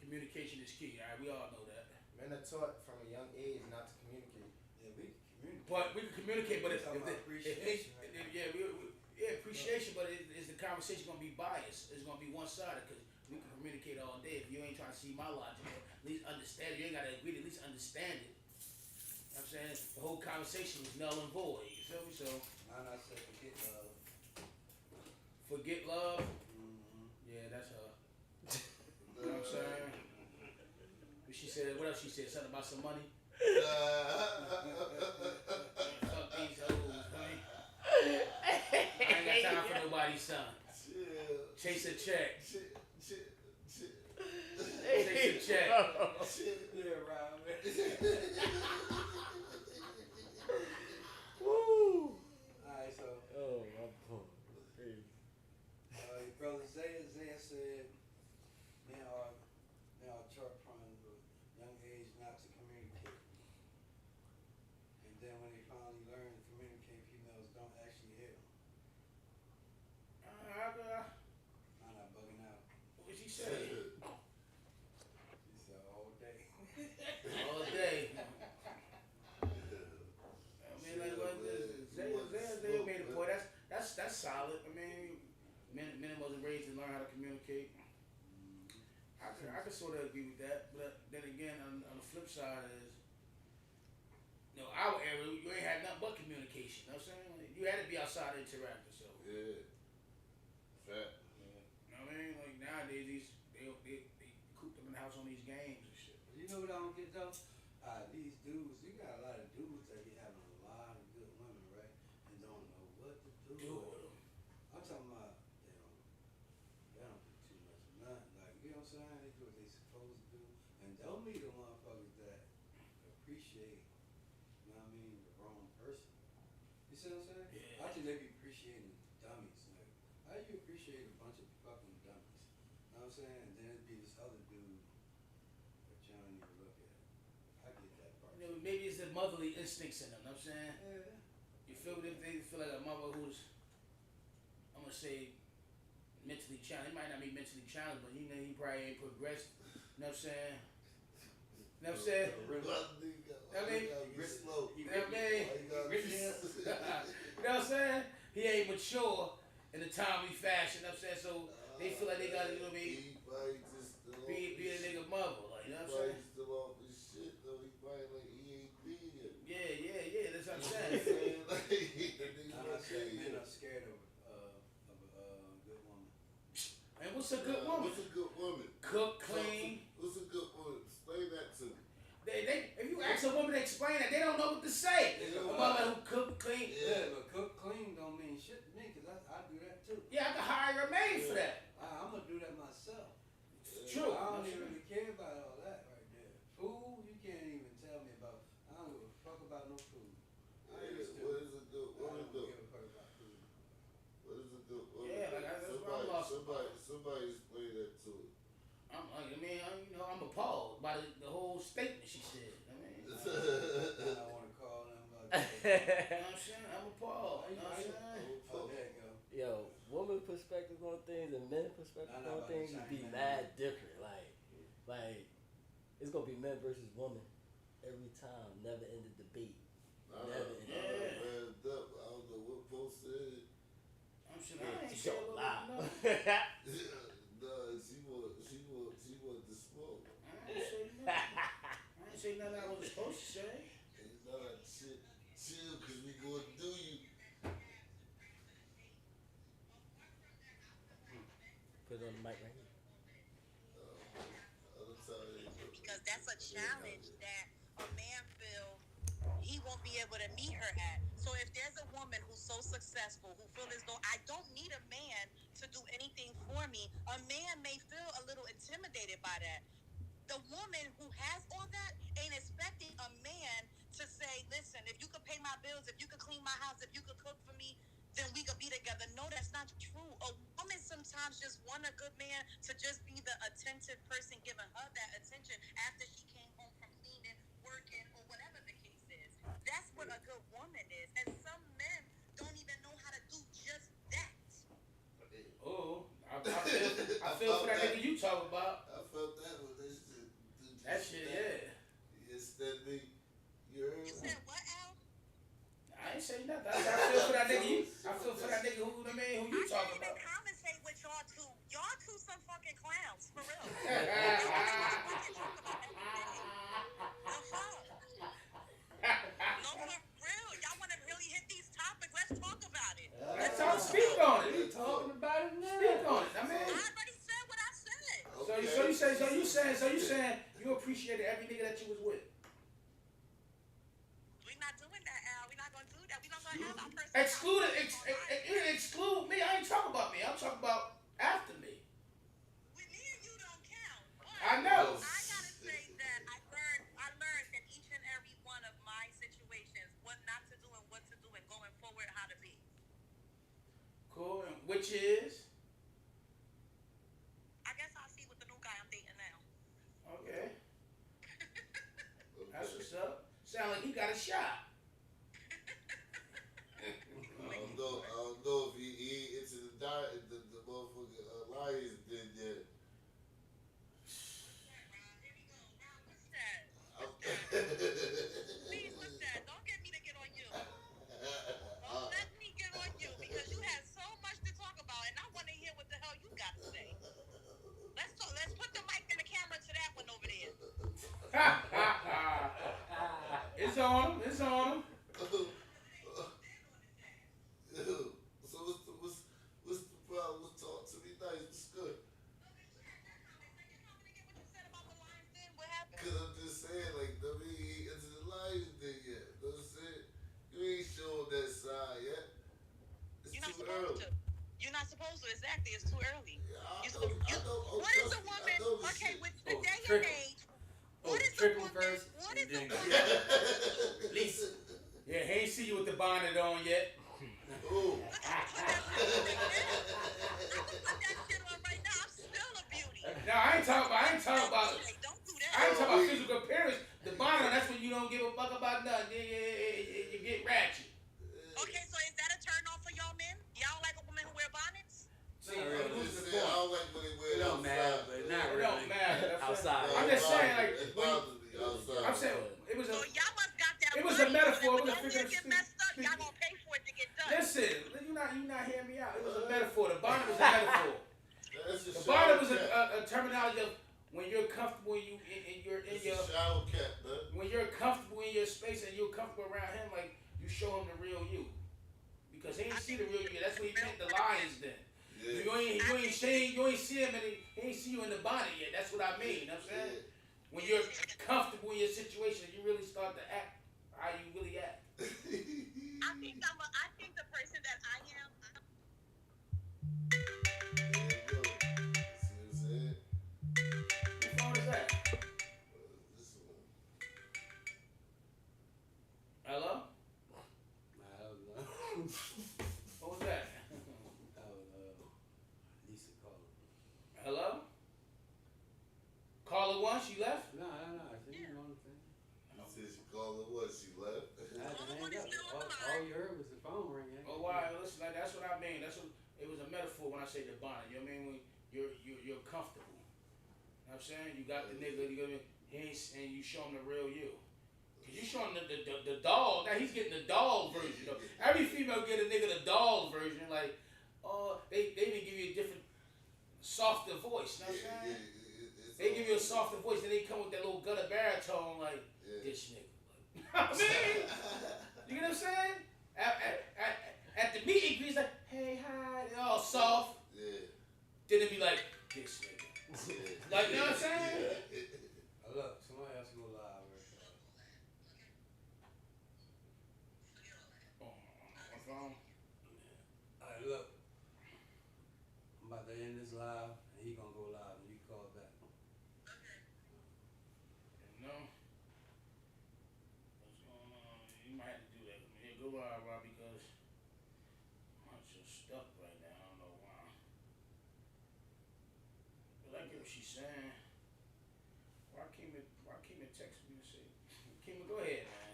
communication is key. All right, we all know that. Men are taught from a young age not to communicate. Yeah, we can communicate. But we can communicate, but if, Talking if, about appreciation, right? yeah, appreciation, but is the conversation gonna be biased? It's gonna be one sided because we can communicate all day. If you ain't trying to see my logic, at least understand it. You ain't gotta agree. At least understand it. You know what I'm saying the whole conversation was null and void. You feel me? So Mine, I said forget love. forget love. Mm-hmm. Yeah, that's her. You know what I'm saying? But she said, what else she said? Something about some money. Fuck these hoes, man. I ain't got time for nobody's son. Chase a check. Chase a check. Yeah, right, man. Woo! Alright, so Oh, my boy. Crazy. your brother Zaya said men are taught from a young age not to communicate. And then when they finally learn to communicate, females don't actually hear them. I'm not bugging out. What she say? She said all day. All day. I mean, like what? Zaya made a point. That's solid. I mean, men wasn't raised to learn how to communicate. I could sort of agree with that, but then again, on the flip side is, our era, you ain't had nothing but communication. You know what I'm saying? You had to be outside interacting. So, Yeah. Fact. you know what I mean? Like nowadays, they coop them in the house on these games and shit. You know what I don't get though? These dudes, you got a lot of dudes that be having a lot of good women, right? And don't know what to do with them. I'm talking about they don't do too much of nothing. Like, you know what I'm saying? They do what they supposed to do. And don't meet the motherfuckers that appreciate, you know what I mean, the wrong person. You see what I'm saying? Yeah. I think they be appreciating dummies. Like, how you appreciate a bunch of fucking dummies? You know what I'm saying? And then it'd be this other dude that you don't even look at. I get that part. Maybe it's the motherly instincts in them. You know what I'm saying? Yeah. You feel me? If they feel like a mother who's, I'm gonna say, mentally challenged. He might not be mentally challenged, but he probably ain't progressed. You know what I'm saying? You know what I'm saying? I mean, Slow. You know what I mean? You know what I'm saying? He ain't mature in a timely fashion. You know what I'm saying? So they feel like they gotta, you know what I mean? Be a nigga mother, like, you know what I'm saying? Still off his shit though. He probably like he ain't been yet. Yeah. That's what I'm saying. I'm not saying men are scared of a good woman. And what's a good woman? What's a good woman? Cook, clean. What's a good woman? Explain that to me. If you ask a woman to explain that, they don't know what to say. They A don't mother who cook, clean. Yeah, but cook clean don't mean shit to me, cause I do that too. Yeah, I can hire a maid for that. I'm gonna do that myself. True. I don't even really care about all that right there. Food, you can't even tell me about. I don't give a fuck about no food. I used to. What is a good I woman don't though? give a fuck about food. What is a good woman? Yeah, like that's what I'm lost. Somebody explain that to me. I'm appalled by the whole statement she said. I mean, you know And I want to call them about that. what I'm saying? I'm appalled. You know what I'm saying? Oh, there you go. Yo, woman perspective on things and men perspective Nah, on but things I'm would be saying, mad different. Like it's gonna be men versus woman every time. Never ended debate. Never ended. Man, I don't know what post said. I'm saying I ain't Yo, saying loud. no. Nah, she want the smoke. I ain't say nothing I was supposed to say. It's not like chill, cause we gonna do you. Put it on the mic right here. Other time, Because that's a challenge that a man feel he won't be able to meet her at. So if there's a woman who's so successful, who feel as though I don't need a man to do anything for me, a man may feel a little intimidated by that. The woman who has all that ain't expecting a man to say, listen, if you could pay my bills, if you could clean my house, if you could cook for me, then we could be together. No, that's not true. A woman sometimes just want a good man to just be the attentive person giving her that attention after she came home from cleaning, working, or whatever the case is. That's what a good woman is. And some men don't even know how to do just that. talking about. I felt that one. That shit, yeah. It's that big. You heard? You said what, Al? I ain't say nothing. I feel for that nigga. I feel for that nigga who the man who you talking I about. can't even conversate with y'all two. Y'all two some fucking clowns, for real. The fuck? No, for real. Y'all want to really hit these topics? Let's talk about it. Let's talk. Speak on it. We talking about it now. Speak on it. I I mean. already said what I said. So you saying you appreciated every nigga that you was with. We're not doing that, Al. We're not gonna do that. We're not gonna have our personal Exclude me. I ain't talking about me. I'm talking about after me. With me and you don't count. But I know. I gotta say that I learned in each and every one of my situations what not to do and what to do and going forward how to be. Cool. And which is? I guess I'll see with the new guy I'm dating now. Okay. That's what's up. Sound like he got a shot. I don't know if he into the diet, the motherfucking Lions den yet. Here we go. Now what's that? Please, what's that? Don't get me to get on you. Don't let me get on you because you had so much to talk about and I want to hear what the hell you got to say. Let's talk. Let's put the mic and the camera to that one over there. It's on him. It's on him. So what's the problem? Talk to me nice. What's good? What happened? Cause I'm just saying, like, I mean, he into the Lions thing yet. You know what I'm saying? You ain't showing that side yet. It's You're not too supposed early. to. You're not supposed to. Exactly. It's too early. Yeah, I You're know. supposed- Oh, What is trust a me, I woman? know this Okay, shit. with the day and trickle. age. What is a Trickle woman? first, What and is a then woman? Lisa. Yeah, he ain't see you with the bonnet on yet. Ooh. Put that shit on right now. I'm still a beauty. No, I ain't talking about. Hey, don't do that. I ain't talking about physical appearance. The bonnet on, that's when you don't give a fuck about nothing. You get ratchet. Okay, so is that a turn off for y'all men? Y'all don't like a woman who wear bonnets? See, Not I'm really. losing the I point. don't like when they wear It don't matter, but outside. not It really. don't matter. Outside. I'm just saying, like, It when you- bothers me outside. I'm saying it was So a. y'all must got that. It was a money, metaphor, so it was a when figure y'all of get speech. messed up, y'all gonna pay for it to get done. Listen, you not hearing me out. It was a metaphor. The bonnet was a metaphor. That's The a bonnet shower was cap. a terminology of when you're comfortable in you're in It's your a shower cap, man. when you're comfortable in your space and you're comfortable around him, like you show him the real you. Because he ain't see the real you. That's what he meant the lions then. Yeah. You ain't see him and he ain't see you in the bonnet yet. That's what I mean. You know what I'm saying? When you're comfortable in your situation, you really start to act how you really act. I think the person that I am. There you go. See what I'm saying? Whose phone is that? This one. Hello? I don't know. What was that? Lisa called. Hello? Caller one, she left? No. She didn't know anything. You said she called her what? She left? I had to hang up. All you heard was the phone ringing. Oh, why? Listen, like, that's what I mean. It was a metaphor when I say the bonnet. You know what I mean? When you're comfortable. You know what I'm saying? You got the nigga, and you show him the real you. Cause you show him the doll. Now he's getting the doll version. Though. Every female get a nigga the doll version. Like, they even give you a different, softer voice. You know what I'm saying? They give you a softer voice, and they come with that little gutter baritone, like this nigga. I mean, you know what I'm saying? At the meet and greet, like, hey, hi, and all soft. Yeah. Then it be like, this nigga. Yeah. Like, you know what I'm saying? Look, somebody else go live right now. Oh, my phone. Alright, look. I'm about to end this live, and he gonna go live, and you call back. You know? What's going on? You might have to do that. Yeah, go live, Rob, because I'm just stuck right now. I don't know why. But I get what she's saying. Why Kima text me and say, Kima, go ahead, man.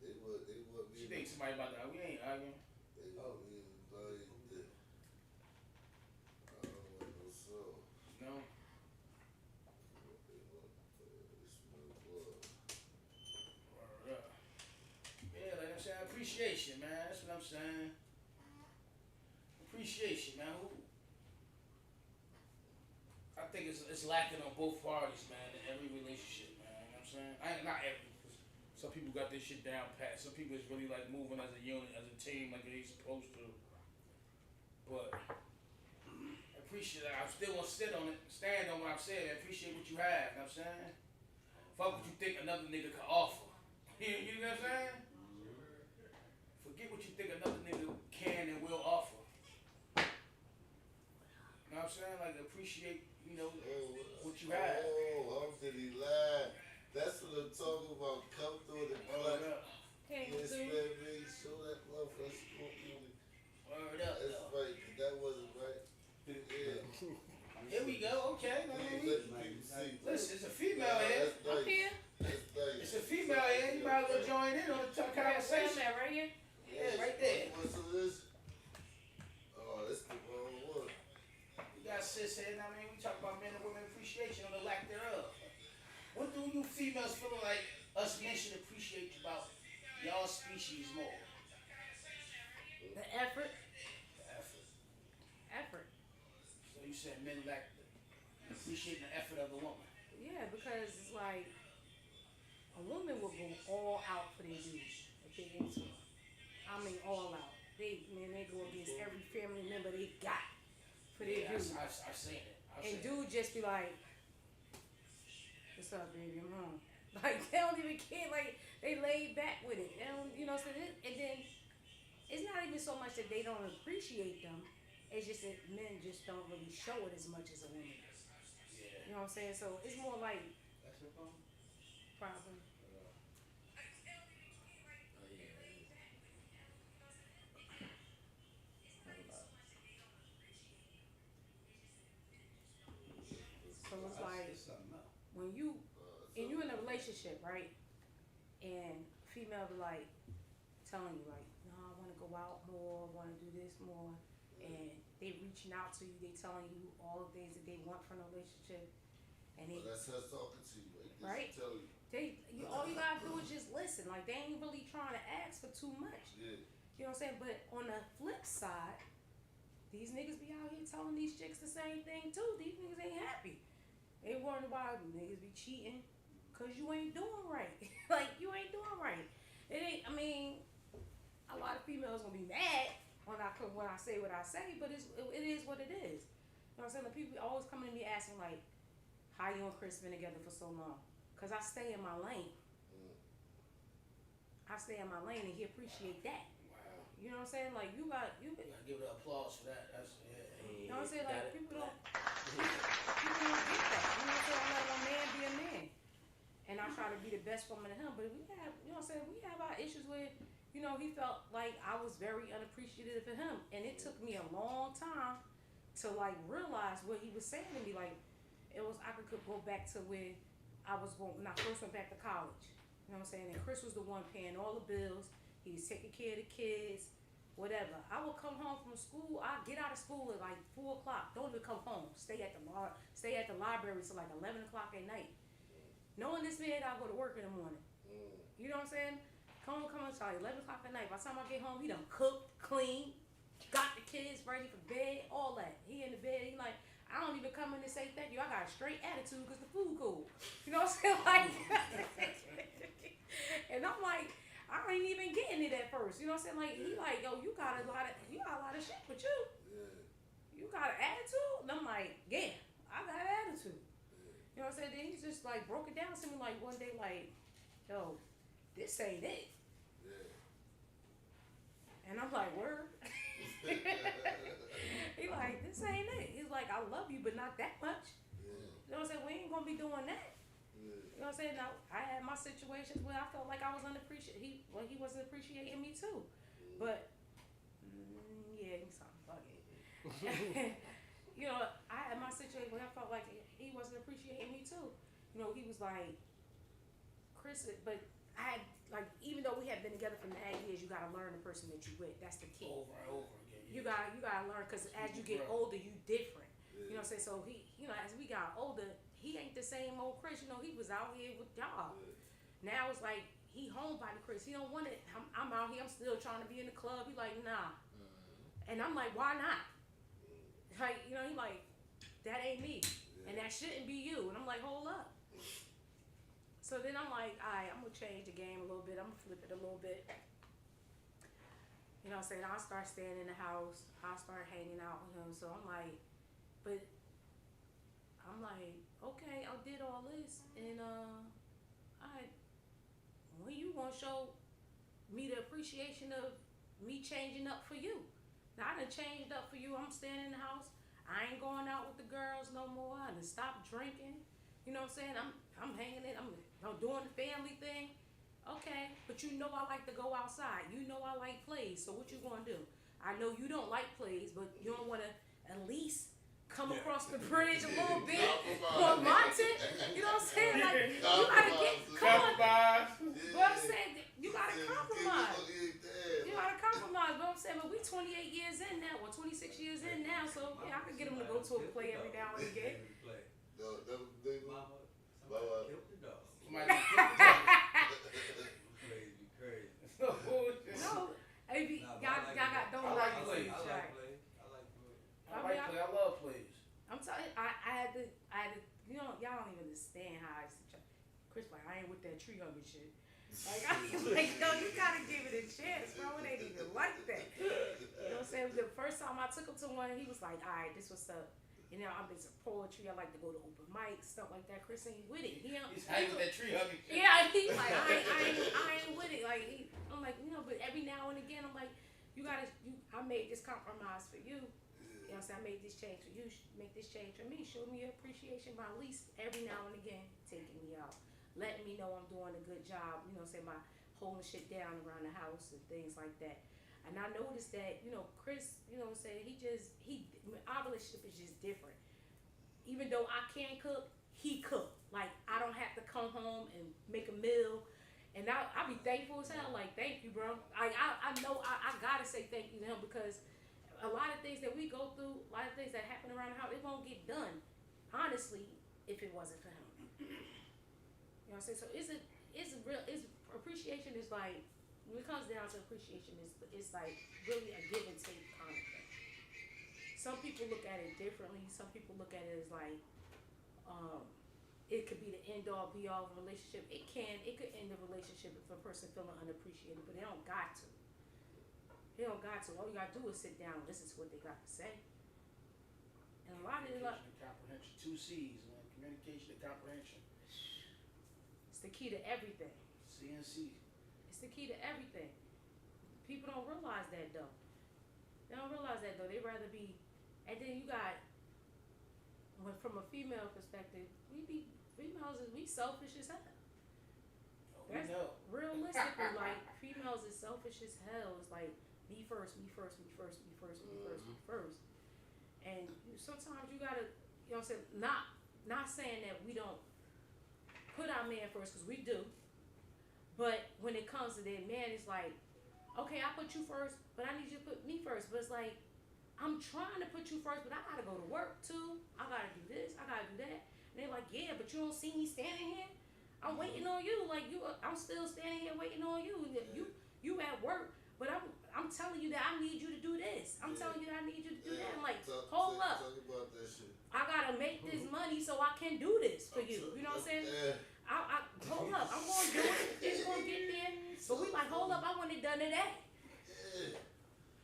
They want me. She thinks somebody about that. We ain't arguing. They want me to buy it. I don't want no soul. appreciation, man. I think it's lacking on both parties, man, in every relationship, man. You know what I'm saying? Not every. Some people got this shit down pat. Some people is really like moving as a unit, as a team, like they supposed to. But I appreciate that. I still want to stand on what I'm saying. I appreciate what you have. You know what I'm saying? Fuck what you think another nigga can offer. You know what I'm saying? Forget what you think another nigga can and will offer. You know what I'm saying? Like appreciate, what you have. Oh, how did he lie? That's what I'm talking about. Come through the clutch. Yes, baby. Show that love for school. Word up. That's right. That wasn't right. Yeah. Here we go. Okay. Let the people see. Listen, it's a female here. That's nice. I'm here. That's nice. It's a female here. You might as well join in on the conversation. That right here. Yeah, right there. What's this? Oh, that's the wrong one. We got sis here. I mean, we talk about men and women appreciation or the lack thereof. What do you females feel like us men should appreciate about y'all species more? The effort. The effort. Effort. So you said men lack appreciating the effort of a woman. Yeah, because it's like a woman will go all out for their dude if they into it. I mean, all out. They go against every family member they got for their dude. I've seen it. And dude just be like, "What's up, baby? I'm home." Like they don't even care. Like they laid back with it. They don't, so and then it's not even so much that they don't appreciate them. It's just that men just don't really show it as much as a woman does. Yeah. You know what I'm saying? So it's more like That's your phone? problem. So it's like something else. when you in a relationship, right? And female be like telling you like, no, I want to go out more, want to do this more, and they reaching out to you, they telling you all the things that they want from a relationship, and they Well, that's her talking to you. Right? Tell you. all you gotta do is just listen. Like they ain't really trying to ask for too much. Yeah. You know what I'm saying? But on the flip side, these niggas be out here telling these chicks the same thing too. These niggas ain't happy. They worried about niggas be cheating cause you ain't doing right. Like you ain't doing right. It ain't. I mean, a lot of females gonna be mad when I say what I say, but it is what it is. You know what I'm saying? The people always coming to me asking like, how you and Chris been together for so long? Cause I stay in my lane. I stay in my lane and he appreciate that. Wow. You know what I'm saying? Like you gotta give it applause for that. That's You know what I'm saying? Like people don't get that. You know what I'm saying? I let a man be a man. And I try to be the best woman to him. But we have, you know what I'm saying, we have our issues with, he felt like I was very unappreciative of him. And it took me a long time to like realize what he was saying to me. Like I could go back to when when I first went back to college. You know what I'm saying? And Chris was the one paying all the bills. He was taking care of the kids, whatever. I would come home from school. I'd get out of school at like 4 o'clock. Don't even come home. Stay at the library till like 11 o'clock at night. Knowing this man, I'll go to work in the morning. You know what I'm saying? Come inside 11 o'clock at night. By the time I get home, he done cooked, cleaned, got the kids ready for bed, all that. He in the bed. He like, I don't even come in and say thank you. I got a straight attitude because the food cool. You know what I'm saying? Like, and I'm like, I ain't even getting it at first. You know what I'm saying? Like, he like, yo, you got a lot of shit with you. Yeah. You got an attitude? And I'm like, yeah, I got an attitude. You know what I'm saying? Then he just like broke it down to me like one day, like, yo, this ain't it. Yeah. And I'm like, word. He like, this ain't it. He's like, I love you, but not that much. Yeah. You know what I'm saying? We ain't gonna be doing that. Yeah. You know what I'm saying? Now I had my situations where I felt like I was unappreciated. He wasn't appreciating me too. But yeah, he's something fucking. I had my situation where I felt like he wasn't appreciating me too. He was like, Chris, but I had like, even though we had been together for 9 years, you gotta learn the person that you with. That's the key. Over and over again. You gotta learn, because as you get older, you different. You know what I'm saying? So he, as we got older, he ain't the same old Chris. He was out here with y'all. Now it's like he homebody Chris. He don't want it. I'm out here. I'm still trying to be in the club. He like, nah. And I'm like, why not? Like, you know, he like, that ain't me. And that shouldn't be you. And I'm like, hold up. So then I'm like, alright, I'm gonna change the game a little bit. I'm gonna flip it a little bit. You know what I'm saying? I'll start staying in the house. I'll start hanging out with him. So I'm like, okay, I did all this. And, when you gonna show me the appreciation of me changing up for you? Now, I done changed up for you. I'm staying in the house. I ain't going out with the girls no more. I done stopped drinking. You know what I'm saying? I'm hanging in. I'm doing the family thing. Okay, but you know I like to go outside. You know I like plays. So what you gonna do? I know you don't like plays, but you don't want to at least come across the bridge a little bit for Monty. You know what I'm saying? Like, you gotta get, come on. But I'm saying, you gotta compromise. You gotta compromise. But I'm saying, but we 28 years in now, or 26 years in now, so yeah, I could get him to go to a play every now and again. Mama killed the dog. Crazy. No, y'all don't like plays. I love plays. I'm telling you, I had to, you know, y'all don't even understand how I used to try. Chris, like, I ain't with that tree hugging shit. Like, I was like, no, you gotta give it a chance, bro. It ain't even like that. You know what I'm saying? The first time I took him to one, he was like, all right, this what's up. You know, I'm into poetry. I like to go to open mics, stuff like that. Chris ain't with it. He's with that tree hugging shit. Yeah, he's like, I ain't with it. Like, I'm like, you know, but every now and again, I'm like, I made this compromise for you. You know what I'm saying? I made this change for you. Make this change for me. Show me your appreciation by at least every now and again taking me out. Letting me know I'm doing a good job. You know what I'm saying? By holding shit down around the house and things like that. And I noticed that, you know, Chris, you know what I'm saying, our relationship is just different. Even though I can cook, he cook. Like, I don't have to come home and make a meal. And I be thankful as hell. Like, thank you, bro. I know I gotta say thank you to him because a lot of things that we go through, a lot of things that happen around the house, it won't get done, honestly, if it wasn't for him. You know what I'm saying? So it's appreciation is like, when it comes down to appreciation, it's like really a give and take kind of thing. Some people look at it differently. Some people look at it as like, it could be the end all be all of a relationship. It could end the relationship if a person feeling unappreciated, but they don't got to. They don't got to. All you gotta do is sit down and listen to what they got to say. And a lot of it, Communication and comprehension. 2 C's, man. Communication and comprehension. It's the key to everything. CNC. It's the key to everything. People don't realize that though. They don't realize that though. They rather be, and then you got, from a female perspective, females we selfish as hell. That's realistically, like, females is selfish as hell. It's like me first. And sometimes you gotta, you know what I'm saying, not saying that we don't put our man first, because we do. But when it comes to that, man, it's like, okay, I put you first, but I need you to put me first. But it's like, I'm trying to put you first, but I gotta go to work too. I gotta do this, I gotta do that. And they're like, yeah, but you don't see me standing here? I'm waiting on you. Like, I'm still standing here waiting on you. You at work, but I'm telling you that I need you to do this. I'm telling you that I need you to do that. I'm like, hold up. Talk about that shit. I gotta make this money so I can do this for you. You know what I'm saying? I hold up. I'm gonna do it. It's gonna get there. But we like, hold up. I want it done today.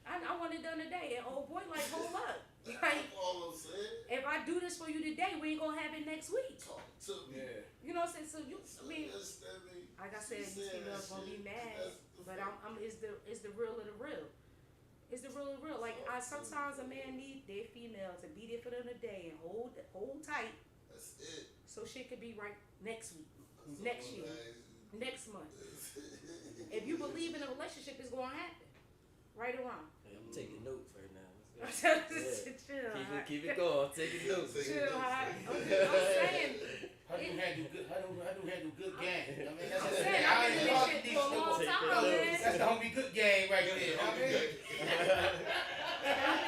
I want it done today. And old boy like, hold up. Like, all I'm saying. if I do this for you today, we ain't gonna have it next week. Talk to me. Yeah. You know what I'm saying? So like I said, these females gonna be mad, but it's the real of the real. It's the real of the real. Like, sometimes a man need their female to be there for them today and hold tight. That's it. So shit could be right next week, next year, next month. If you believe in a relationship, it's gonna happen. Right or wrong. Hey, I'm taking notes right now. Chill. Keep it going. I'm taking notes. Chill, hot. I'm saying. How do you handle good game? I mean, I'm saying I've been in this shit for a long time, man. That's the homie good game right there. I mean, I've been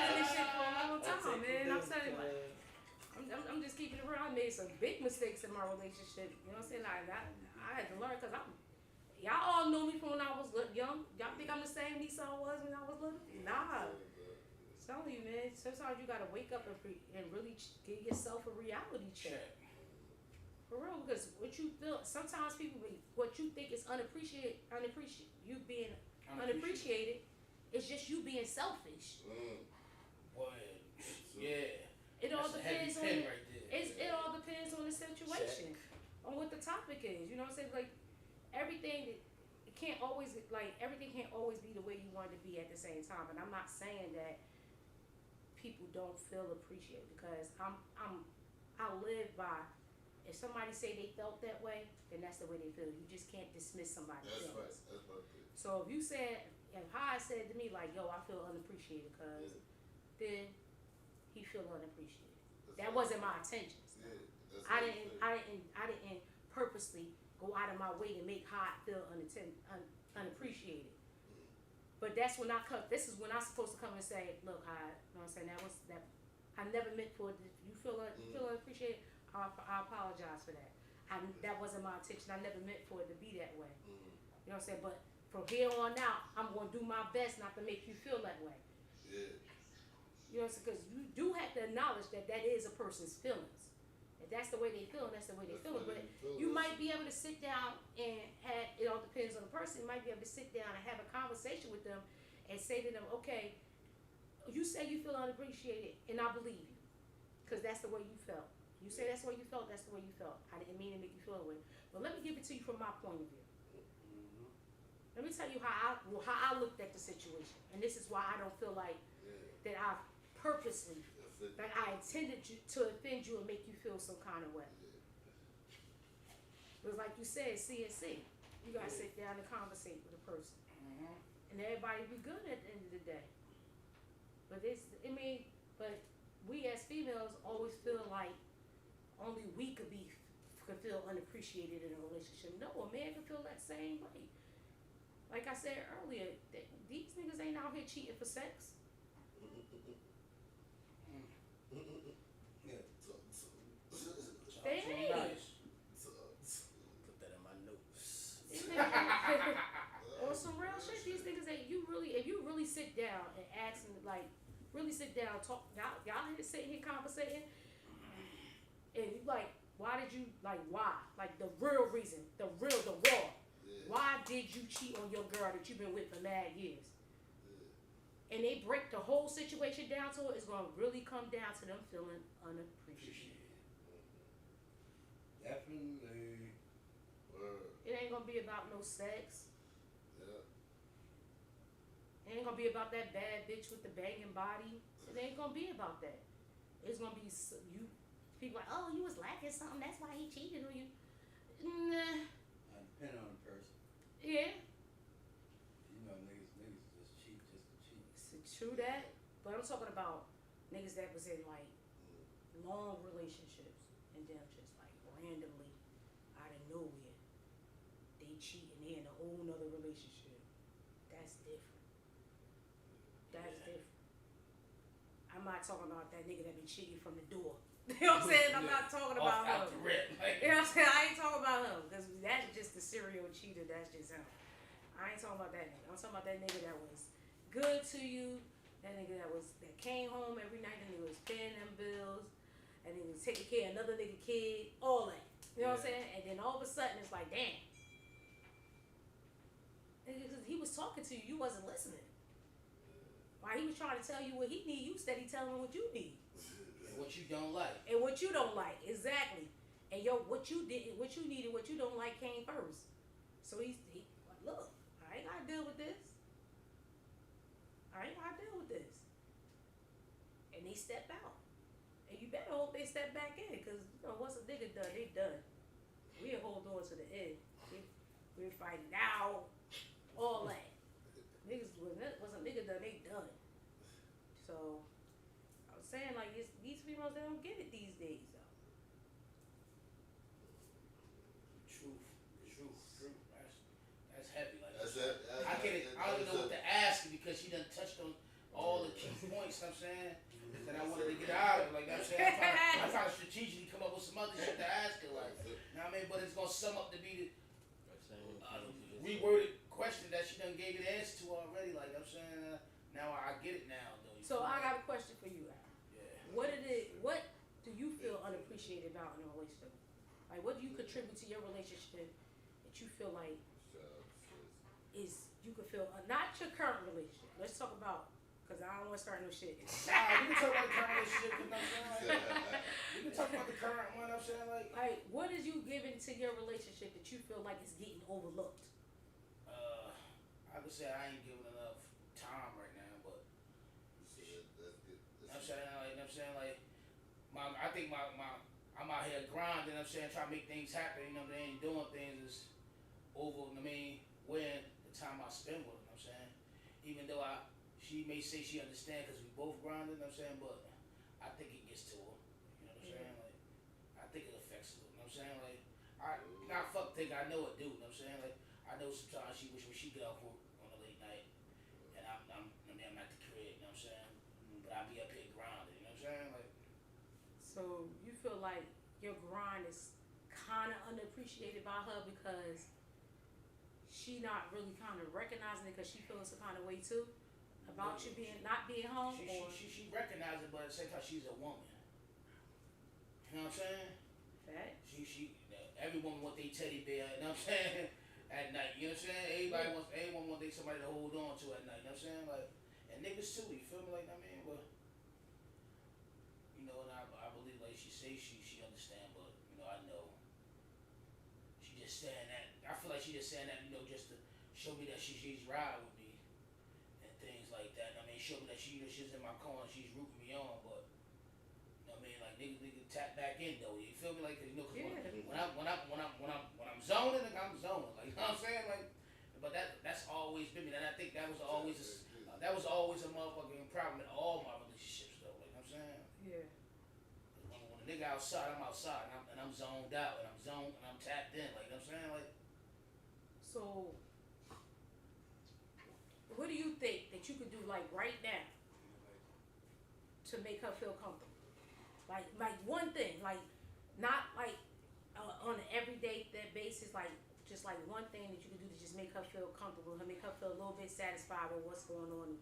in this shit for a long time, man. I'm saying, like, I'm just keeping it real. I made some big mistakes in my relationship. You know what I'm saying? I had to learn because y'all all knew me from when I was young. Y'all think I'm the same Nissan was when I was little? Nah. I'm telling telling you, man. Sometimes you gotta wake up and really give yourself a reality check. For real, because what you feel, sometimes people, what you think is unappreciated, you being unappreciated, it's just you being selfish. Boy, yeah. It all That's depends a on heavy pen the, right there. it all depends on the situation, on what the topic is. You know what I'm saying? Like everything, it can't always everything can't always be the way you want it to be at the same time. And I'm not saying that people don't feel appreciated, because I live by, if somebody say they felt that way, then that's the way they feel. You just can't dismiss somebody's feelings. That's right. So if you said, if High said to me like, yo, I feel unappreciated, cause then he feel unappreciated. That wasn't my intentions. Yeah, I didn't purposely go out of my way to make High feel unappreciated. But that's when this is when I'm supposed to come and say, look, High, you know what I'm saying? I never meant for it. You feel unappreciated? I apologize for that. That wasn't my intention. I never meant for it to be that way. You know what I'm saying? But from here on out, I'm going to do my best not to make you feel that way. Yeah. You know what I'm saying? Because you do have to acknowledge that is a person's feelings. If that's the way they feel, that's the way they feel. But you might be able to sit down and it all depends on the person. You might be able to sit down and have a conversation with them and say to them, okay, you say you feel unappreciated, and I believe you, because that's the way you felt. You say that's the way you felt, that's the way you felt. I didn't mean to make you feel that way. But let me give it to you from my point of view. Let me tell you how I looked at the situation. And this is why I don't feel like that I purposely, that I intended to offend you and make you feel some kind of way. It was like you said, C&C. You got to sit down and conversate with a person. And everybody be good at the end of the day. But but we as females always feel like only we could feel unappreciated in a relationship. No, a man can feel that same way. Like I said earlier, these niggas ain't out here cheating for sex. They ain't. Put that in my notes. On some real shit, these niggas ain't. If you really sit down and ask them, talk, y'all sitting here conversating, and you like, why? Like the real reason, the raw. Why did you cheat on your girl that you've been with for mad years? And they break the whole situation down to it, it's gonna really come down to them feeling unappreciated. Definitely. It ain't gonna be about no sex. Yeah. It ain't gonna be about that bad bitch with the banging body. It ain't gonna be about that. It's gonna be you. People like, oh, you was lacking something. That's why he cheated on you. Nah. Depending on the person. Yeah. You know, niggas just cheat just to cheat. It's true that, but I'm talking about niggas that was in like long relationships and them just like randomly out of nowhere they cheat and they in a whole nother relationship. That's different. I'm not talking about that nigga that been cheating from the door. You know what I'm saying? I'm not talking about him. You know what I'm saying? I ain't talking about him, because that's just the serial cheater. That's just him. I ain't talking about that nigga. I'm talking about that nigga that was good to you. That nigga that came home every night and he was paying them bills, and he was taking care of another nigga kid, all that. You know what I'm saying? And then all of a sudden it's like, damn. He was talking to you, you wasn't listening. While he was trying to tell you what he need, you steady telling him what you need. And what you don't like. And what you don't like, exactly. And what you did, what you needed, what you don't like came first. So he like, look, I ain't gotta deal with this. And they step out. And you better hope they step back in, because once a nigga done, they done. We'll hold on to the end. We're fighting out, all that. Niggas, once a nigga done, they done. So, I was saying, like, these females, they don't get it these days, though. Truth. That's heavy. Like, I get it. I don't even know what to ask you, because she done touched on all the key points, you know what I'm saying? That I wanted to get out of it. Like, you know what I'm saying? I'm trying to strategically come up with some other shit to ask her, like, you know what I mean? But it's gonna sum up to be the reworded question that she done gave you the answer to already. Like, I'm saying, now I get it now, though. So I got a question underappreciated about in a relationship? Like, what do you contribute to your relationship that you feel like is you could feel not your current relationship. Let's talk about because I don't want to start no shit. Nah, we can talk about the current relationship. You know what I'm saying? Like, we can talk about the current one. I'm saying like what is you giving to your relationship that you feel like is getting overlooked? I could say I ain't giving enough time right now, but I'm saying like I think I'm out here grinding. I'm saying trying to make things happen. You know what I mean? Doing things is over. I mean, when the time I spend with her. You know what I'm saying, even though she may say she understands because we both grinding. You know what I'm saying, but I think it gets to her. You know what I'm saying? Like I think it affects her. You know what I'm saying? Like not fuck think I know it do. You know what I'm saying? Like I know sometimes she wish when she get off work on a late night, and I'm at the crib. You know what I'm saying? But I be up here grinding. You know what I'm saying? Like. So you feel like your grind is kind of underappreciated by her because she not really kind of recognizing it because she feels some kind of way too about you not being home. She recognizes it, but at the same time she's a woman. You know what I'm saying? Fact. Every woman wants their teddy bear. You know what I'm saying? At night. You know what I'm saying? Everyone wants somebody to hold on to at night. You know what I'm saying? Like, and niggas too. You feel me? Like I mean, but. You know, and I believe like she says she understand, but you know I know she just saying that. I feel like she just saying that, you know, just to show me that she's riding with me and things like that. I mean, show me that she's in my corner, she's rooting me on, but you know what I mean, like nigga tap back in though. You feel me? Like you know, cause when I'm zoning, like I'm zoning. Like you know what I'm saying? Like, but that's always been me, and I think that was always a motherfucking problem in all my relationships though. Like you know what I'm saying? Yeah. When a nigga outside, I'm outside, and I'm zoned out, and I'm tapped in. Like you know what I'm saying? Like. So, what do you think that you could do like right now to make her feel comfortable? Like one thing, like not like on an everyday basis, like just like one thing that you could do to just make her feel comfortable, to make her feel a little bit satisfied with what's going on in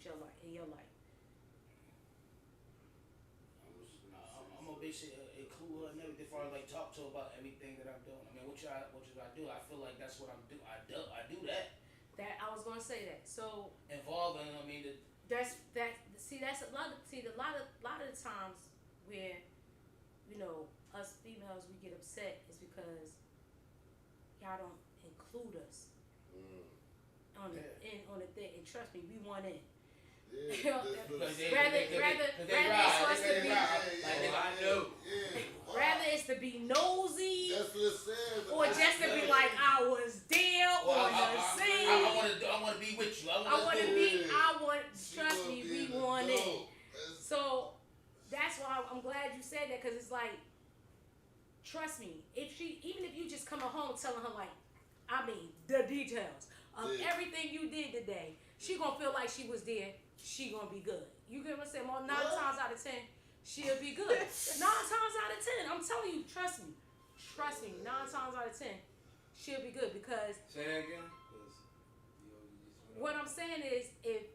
your life. I'm gonna basically include her and everything before I like talk to her about everything that I'm doing. I mean, what should I do? I feel like that's what I'm doing. I do that. That I was gonna say that. So involving, I mean, that's a lot of the times where you know us females we get upset is because y'all don't include us on the thing. And trust me, we want in. Yeah, rather it's to be nosy, that's what it says, or just to be like I was there on the scene. I want to be with you. Trust me, we want it. So that's why I'm glad you said that, because it's like, trust me, even if you just coming home telling her like, I mean the details of everything you did today, she gonna feel like she was there. She gonna be good. You get what I'm saying? Well, 9 times out of 10, she'll be good. 9 times out of 10, I'm telling you, trust me. 9 times out of 10, she'll be good because. Say that again. What I'm saying is, if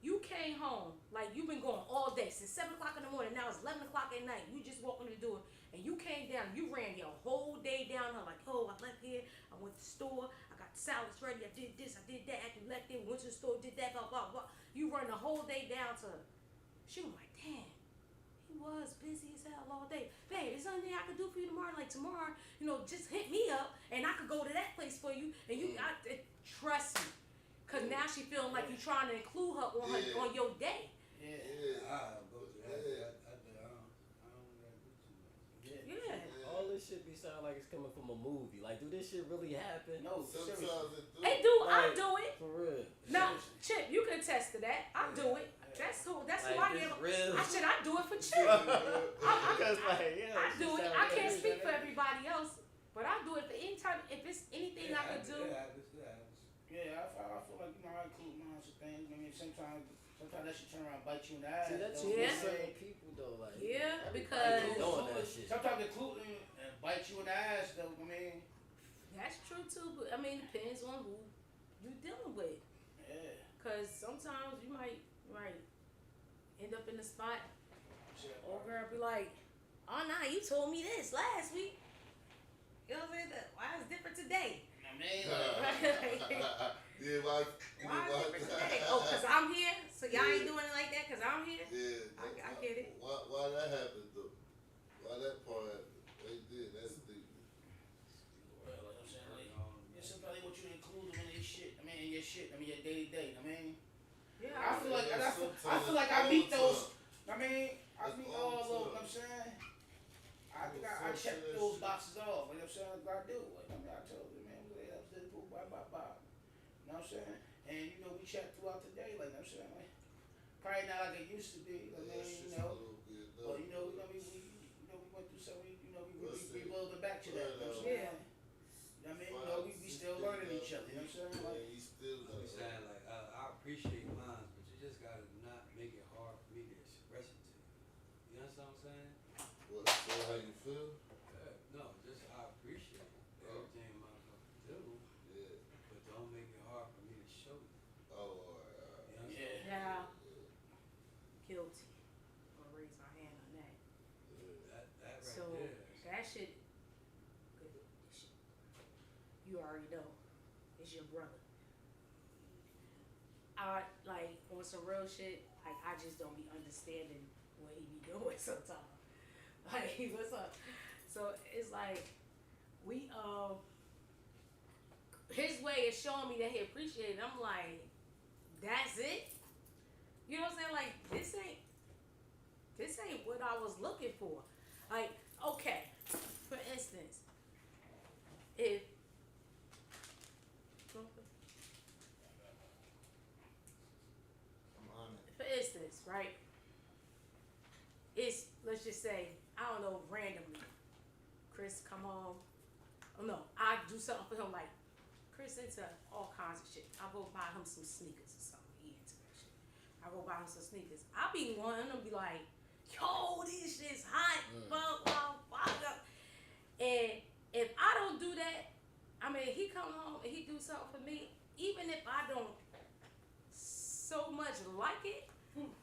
you came home like you've been going all day since 7 o'clock in the morning, now it's 11 o'clock at night. You just walked in the door and you came down. You ran your whole day down. I'm like, oh, I left here. I went to the store. I got the salads ready. I did this. I did that. After you left there, went to the store. Did that. Blah blah blah. You run the whole day down to her. She was like, damn. He was busy as hell all day. Babe, is there anything I could do for you tomorrow? Like tomorrow, you know, just hit me up and I could go to that place for you. And you got to trust me. Cause now she feeling like you trying to include her on your day. I'll go to that. I don't do too much. Yeah. All this shit be sounding like it's coming from a movie. Like, do this shit really happen? No, sometimes it do. It do. I do it. For real. Now, Chip, you can attest to that. I do it. That's who I this am. real. I do it for Chip. I do it. I can't speak for everybody else, but I do it for any time. If it's anything I can do. Yeah, I feel like, you know, I include mine some things. I mean, sometimes that shit turn around and bite you in the ass. See, that's certain people though, like because doing that shit. Sometimes including and bite you in the ass though. I mean, that's true too, but I mean, it depends on who you dealing with. Yeah. Cause sometimes you might end up in the spot. Old girl be like, oh nah, you told me this last week. You know what I'm saying? Why is it different today? I mean, Yeah, why? Why is it different today? Oh, cause I'm here. So y'all ain't doing it like that cause I'm here. Yeah, I get it. Why that happened though? Why that part happened? They did. That's deep. well, like I'm saying, like, somebody want you to include them in their shit. I mean, in your shit. I mean, your daily day. I mean, Yeah, I feel like I meet those. I mean, I meet all of them. You know what I'm saying? I think I check those boxes off. You know what I'm saying? Like I do. Like, I mean, I told you, man, we up to the pool, bye. You know what I'm saying? And you know, we chat throughout the day. Like, you know what I'm saying? Like, probably not like it used to be. I mean, you know. But you know, we went through something. You know, we revolving back to that. You know what I'm saying? Yeah. You know what I mean? You know, we still learning each other. You know what I'm saying? Like, He still I'm saying like I appreciate mine, but you just gotta not make it hard for me to express it to you. You understand what I'm saying? what? So how you feel? No, just I appreciate everything motherfuckers do, Yeah. but don't make it hard for me to show you. Oh, alright. You understand? yeah. Yeah. Guilty. I'm gonna raise my hand on that. That right So there. that shit, you already know, it's your brother. I like on some real shit. Like I just don't be understanding what he be doing sometimes. Like what's up? So it's like we his way of showing me that he appreciated it. I'm like, that's it. You know what I'm saying? Like this ain't what I was looking for. Like, okay, for instance, if I'm on it. for instance, right? It's let's just say, I don't know, randomly, Chris come home. Oh no, I do something for him like Chris into all kinds of shit. I go buy him some sneakers or something. He into that shit. I go buy him some sneakers. I be wanting him to be like, yo, this shit's hot, blah. And if I don't do that, I mean, he come home and he do something for me, even if I don't so much like it,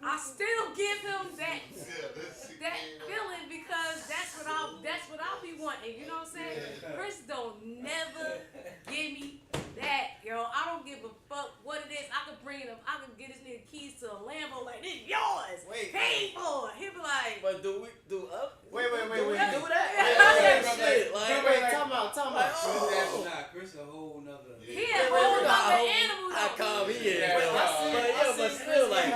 I still give him that feeling because that's what I'll be wanting. You know what I'm saying? Chris don't never give me that, yo. I don't give a fuck what it is. I could bring him. I could get this nigga keys to a Lambo like this yours. Wait. Pay for it. He'll be like, But do we do up? Wait. Do we do Yeah. that? Wait, Shit, like, Wait, time out. Chris a whole nother. he a whole other animal how though. calm he is. Yeah, though. But still, like,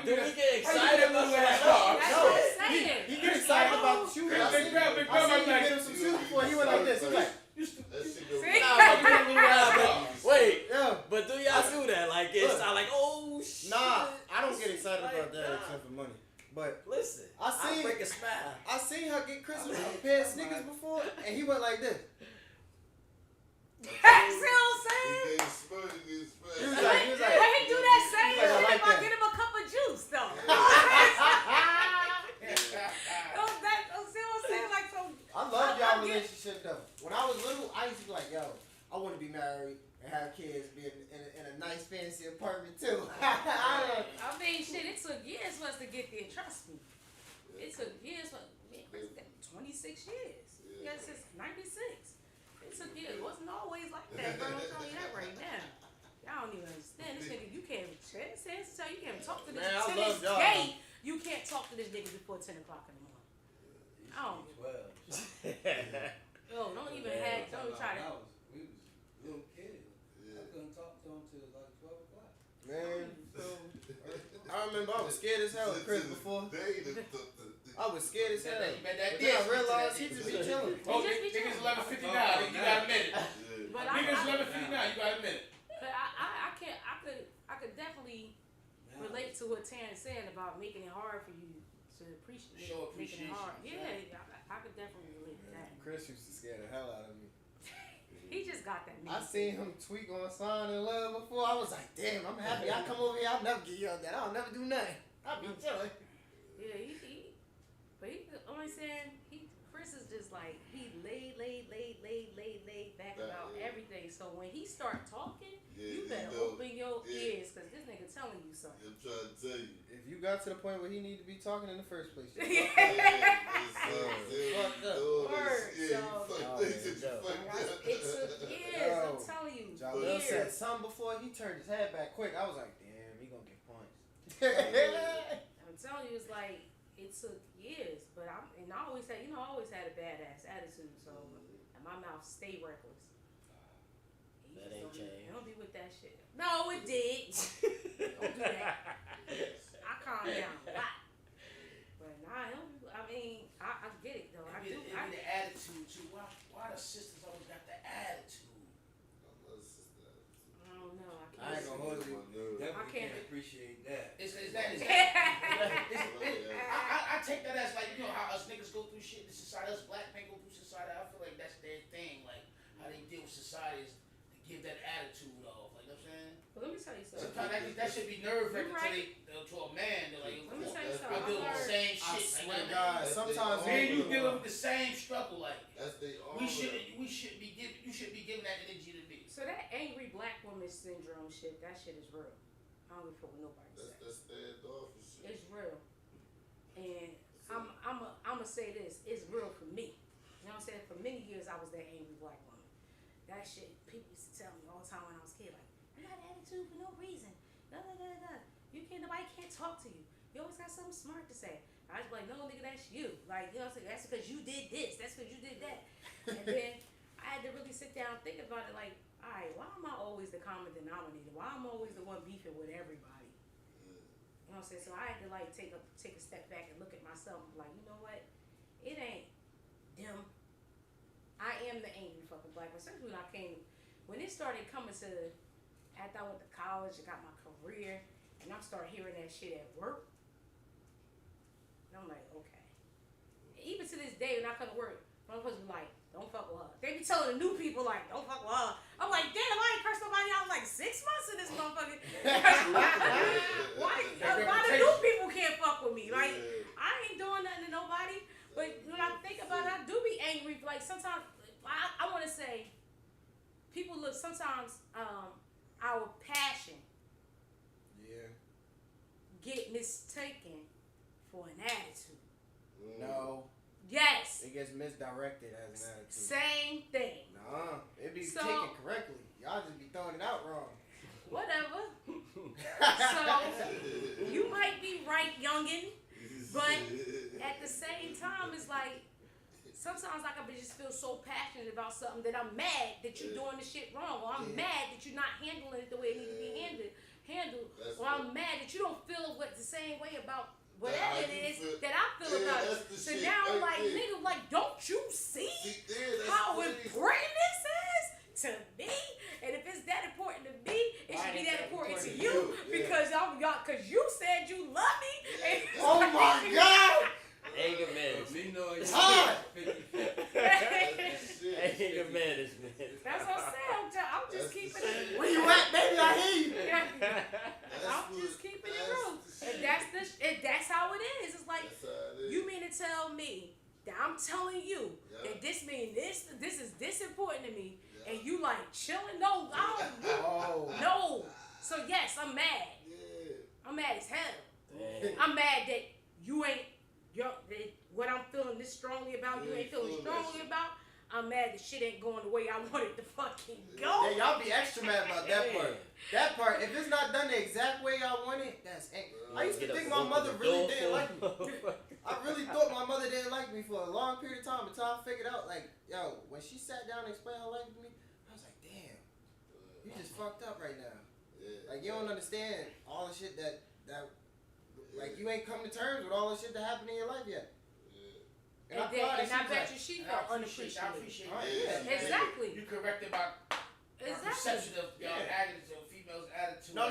do we get excited about that? That's No. what I'm saying. He gets excited about the shoes. I seen him get him some shoes before. He went like this. He was like, That shit go. See? Wait, yeah. but do y'all do that? Like, it's not like, oh, shit. Nah, I don't get excited Like, about that nah. except for money. But Listen, I seen- break a smile. I seen her get Chris a pair of sneakers before, and he went like this. See what I'm He saying? gave Spurs, he gave Spurs. He was like, But he do that same He's like, I shit like if I that. get him a cup of juice though. See what I'm saying? Like so. I love y'all I get- relationship though. When I was little, I used to be like, yo, I want to be married and have kids, be in a nice fancy apartment too. I mean, shit. It took years for us to get there. Trust me. It took years for me. 26 years. Yes, since '96. It took years. It wasn't always like that, bro. I'm telling you that right now. Y'all don't even understand. This nigga, you can't you can't talk to this Man, I to love this y'all. day. You can't talk to this nigga before 10 o'clock in the morning. I don't. 12. Yo, don't even try to. We was little kids. I couldn't talk to him till like 12 o'clock. Man, I remember I was scared as hell of Chris before. I was scared as hell. Then I realized he just be chilling. Oh, niggas 11:59. You got a minute. But Niggas 11:59. You got a minute. But I could definitely relate to what Terrence said about making it hard for you to appreciate. Show Making it appreciation. hard. Yeah, I could definitely relate to that. Chris used to scare the hell out of me. He just got that. I seen him tweak on Sign in Love before. I was like, damn, I'm happy. I come over here, I'll never get yelled at. I'll never do nothing. I'll be chilling. Yeah, but he only saying Chris is just like he laid back about everything. So when he start talking, you better open your ears because this nigga telling you something. I'm trying to tell you. If you you got to the point where he need to be talking in the first place. Fucked up. Word. Yeah, So, you fucked up. it took years, I'm telling you. Jalil said Years. something before he turned his head back quick. I was like, damn, he gonna get punched. I'm telling you, it's like, it took years, but I always had, I always had a badass attitude, so, and my mouth stay reckless. You That just ain't changed. don't be with that shit. No, it did. Don't do that. I calm down a lot. But nah, I get it though. I It do. be the attitude too. Why the sisters always got the attitude? I don't know. I ain't gonna hold you. Definitely can't- can't appreciate that. I take that as like, how us niggas go through shit in society, us black men go through society. I feel like that's their thing, like how they deal with society is to give that attitude off. Like, you know what I'm saying? But let me tell you something. Sometimes that should be nerve wracking Right. to a man. They're like, Let me tell you I something. deal with the same I shit. swear to like, God, That's sometimes they man, you armor. dealing with the same struggle. Like, That's they we should be giving, you should be giving that energy to me. So that angry black woman syndrome shit, that shit is real. I don't give a fuck what nobody says. That's standoff and shit. It's real. And I'ma say this, it's real for me. You know what I'm saying? For many years I was that angry black woman. That shit, people used to tell me all the time when I was a kid, like, you got attitude for no reason. Nobody can't talk to you. You always got something smart to say. I was like, no nigga, that's you. Like, you know what I'm saying? That's because you did this. That's because you did that. And then I had to really sit down and think about it like, all right, why am I always the common denominator? Why am I always the one beefing with everybody? You know what I'm saying? So I had to like take a step back and look at myself and be like, you know what? It ain't them. I am the angry fucking black person. Especially when it started coming to, after I went to college and got my career, and I started hearing that shit at work, and I'm like, okay. Even to this day, when I come to work, my person be like, don't fuck with her. They be telling the new people like, don't fuck with her. I'm like, damn, I ain't cursed nobody out in like 6 months in this motherfucker. Why the new people can't fuck with me? Like, I ain't doing nothing to nobody. But when I think about it, I do be angry. Like sometimes, I want to say, people look sometimes our passion get mistaken for an attitude. No. Yes. It gets misdirected as an attitude. Same thing. Nah, it be So- taken correctly. Y'all just be throwing it out wrong. Whatever. So you might be right, youngin', but at the same time, it's like sometimes I can just feel so passionate about something that I'm mad that you're doing the shit wrong, or I'm mad that you're not handling it the way it needs to be handled, or I'm mad that you don't feel the same way about whatever it is that I feel about it. So now I'm like, nigga, like, don't you see how important this is to me? And if it's that important to me, it should be that important to you because you said you love me. And Oh my God! Anger management. Me knowing you Hard. 50-50. Anger management. That's what I'm saying. I'm just keeping it. Where you at, baby? I hear you. I'm just keeping it real. And that's how it is. It's like you mean to tell me that I'm telling you that this means this is this important to me, and you like chilling? No, I don't. No. So yes, I'm mad. I'm mad as hell. Damn. I'm mad that you ain't what I'm feeling this strongly about. You ain't feeling strongly about. I'm mad that shit ain't going the way I want it to fucking go. Yeah, y'all be extra mad about that part. That part, if it's not done the exact way I want it, that's I used to think my mother really didn't like me. I really thought my mother didn't like me for a long period of time until I figured out, like, yo, when she sat down and explained her life to me, I was like, damn, you just fucked up right now. Like, you don't understand all the shit that like, you ain't come to terms with all the shit that happened in your life yet. And I bet you she felt unappreciated. I appreciate that. Exactly. You corrected my perception of y'all attitude, of females' attitude. No.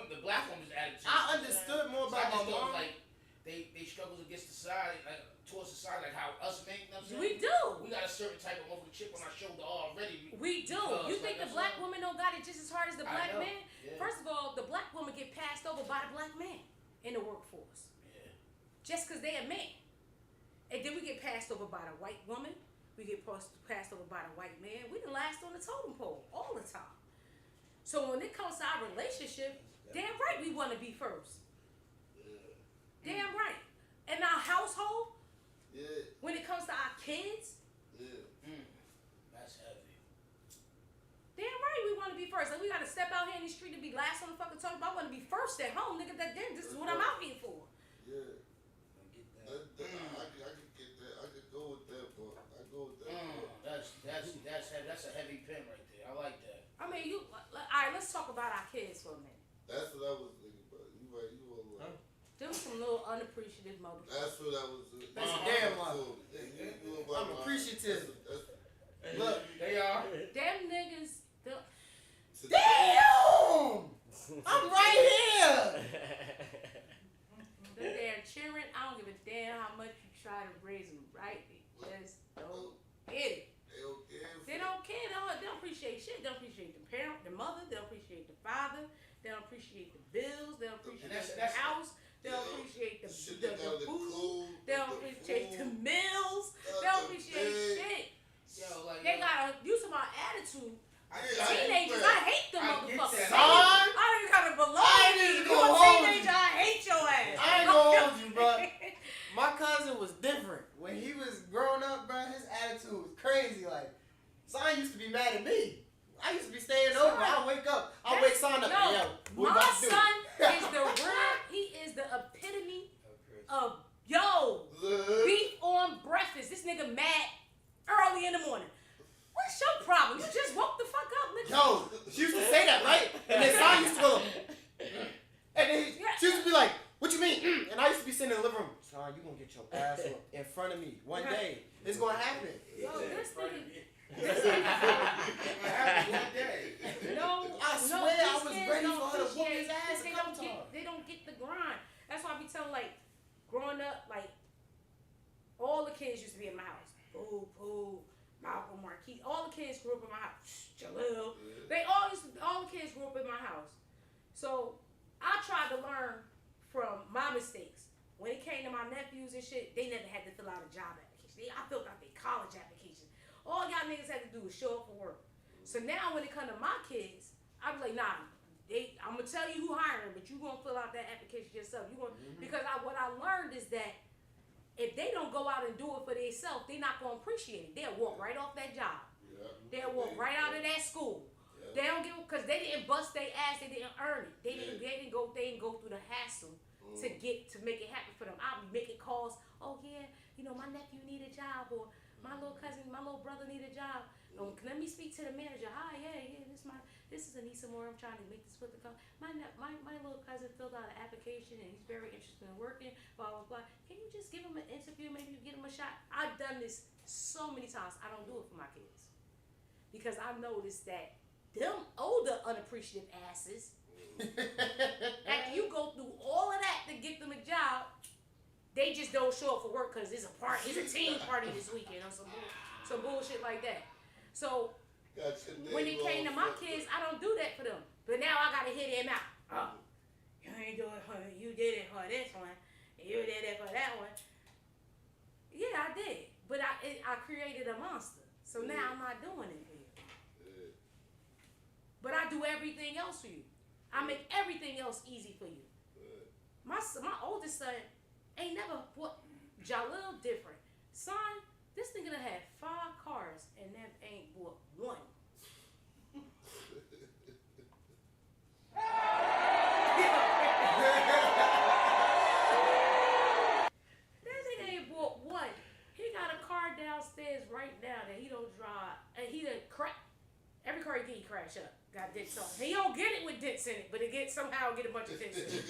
The black woman's attitude. I understood more about my mom. Like, they struggle against society, like, towards society, like how us men, you know what I'm saying? We do. We got a certain type of motherfucking chip on our shoulder already. We do. You think the black woman don't got it just as hard as the black man? Yeah. First of all, the black woman get passed over by the black man in the workforce. Yeah. Just because they're a man. And then we get passed over by the white woman. We get passed over by the white man. We the last on the totem pole all the time. So when it comes to our relationship, damn right we want to be first. Damn right. In our household, Yeah. when it comes to our kids, Yeah. That's heavy. damn right we want to be first. Like we got to step out here in the street and be last on the fucking toilet. But I want to be first at home, nigga. This is what I'm out here for. Yeah. I get that. I could get that. I could go with that, but I go with that. That's a heavy pin right there. I like that. I mean, all right, let's talk about our kids for a minute. That's what I was thinking about. You right. You were right. Them some little unappreciative motherfuckers. That's what I was. That's a damn lie. I'm I'm appreciative. Look, they are. Them niggas, Damn! I'm right here. they're cheering. I don't give a damn how much you try to raise them right. They just don't get it. They don't care. They don't appreciate shit. They don't appreciate the parent, the mother. They don't appreciate the father. They don't appreciate the bills. They don't appreciate the house. They don't appreciate the food. They don't appreciate the meals. They don't appreciate shit. Yo, like, They gotta use some attitude. Teenagers, I hate them motherfuckers. Son, I don't even gotta belong I ain't to you. even You gonna a hold teenager, you. I hate your ass. I ain't gonna hold you, bro. My cousin was different. When he was growing up, bro, his attitude was crazy. Like, Son used to be mad at me. I used to be staying over. I wake up. I wake Son up. No, Yo, what we my about to do? son is the real. He is the epitome of beef on breakfast. This nigga mad early in the morning. What's your problem? You just woke the fuck up, nigga. Yo, she used to say that, right? And then Son used to go, and then she used to be like, what you mean? And I used to be sitting in the living room. Son, you gonna get your ass up in front of me one day. It's gonna happen. Yo, this nigga. I swear I was ready for her to whoop his ass a couple times. They don't get the grind. That's why I be telling, like, growing up, like, all the kids used to be in my house. Pooh, Malcolm, Marquis, all the kids grew up in my house. Jalil. All the kids grew up in my house. So I tried to learn from my mistakes. When it came to my nephews and shit, they never had to fill out a job application. I filled out their college application. All y'all niggas had to do was show up for work. So now when it come to my kids, I be like, nah, I'm gonna tell you who hiring, but you gonna fill out that application yourself. Because what I learned is that if they don't go out and do it for themselves, they not gonna appreciate it. They'll walk right off that job. They'll walk right out of that school. They don't give, because they didn't bust their ass. They didn't earn it. They didn't go through the hassle to make it happen for them. I'll be making calls. Oh yeah, my nephew need a job, or my little cousin, my little brother need a job. Let me speak to the manager. Hi, yeah, this is Anissa Moore. I'm trying to make this flip the call. My little cousin filled out an application and he's very interested in working. Blah blah blah. Can you just give him an interview? Maybe you get him a shot. I've done this so many times. I don't do it for my kids because I noticed that them older unappreciative asses. After you go through all of that to get them a job, they just don't show up for work because it's a team party this weekend or some bullshit like that. So when it came to my kids, I don't do that for them. But now I gotta hear them out. Oh, you ain't do it for you did it for this one, and you did it for that one. Yeah, I did, but I created a monster. So now I'm not doing it for you. But I do everything else for you. I make everything else easy for you. My oldest son ain't never bought Jalil different. Son, this nigga done had 5 cars and never ain't bought one. That nigga ain't bought one. He got a car downstairs right now that he don't drive. And he done every car he get, he crash up. Got dents on. He don't get it with dents in it, but somehow get a bunch of dents in it.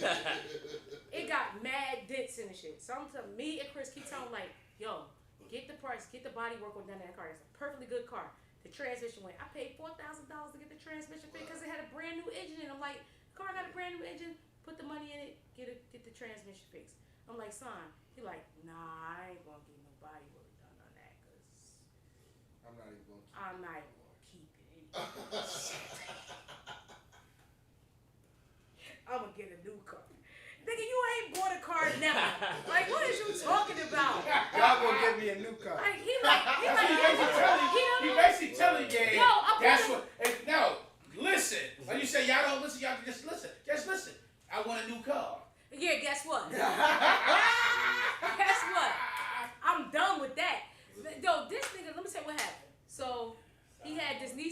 It got mad dents in the shit. So me and Chris keep telling like, yo, get the body work on done that car. It's a perfectly good car. The transmission went. I paid $4,000 to get the transmission fixed because it had a brand new engine. And I'm like, car got a brand new engine. Put the money in it. Get the transmission fixed. I'm like, son. He like, nah, I ain't gonna get no body work done on that because I'm not even going to. I'm not even gonna keep it. I'm gonna get a new car. Nigga, you ain't bought a car never. Like, what is you talking about? Y'all gonna give me a new car. Like, he basically telling you, yo, that's what. No, listen. When you say y'all don't listen, y'all just listen. Just listen. I want a new car. Yeah, guess what?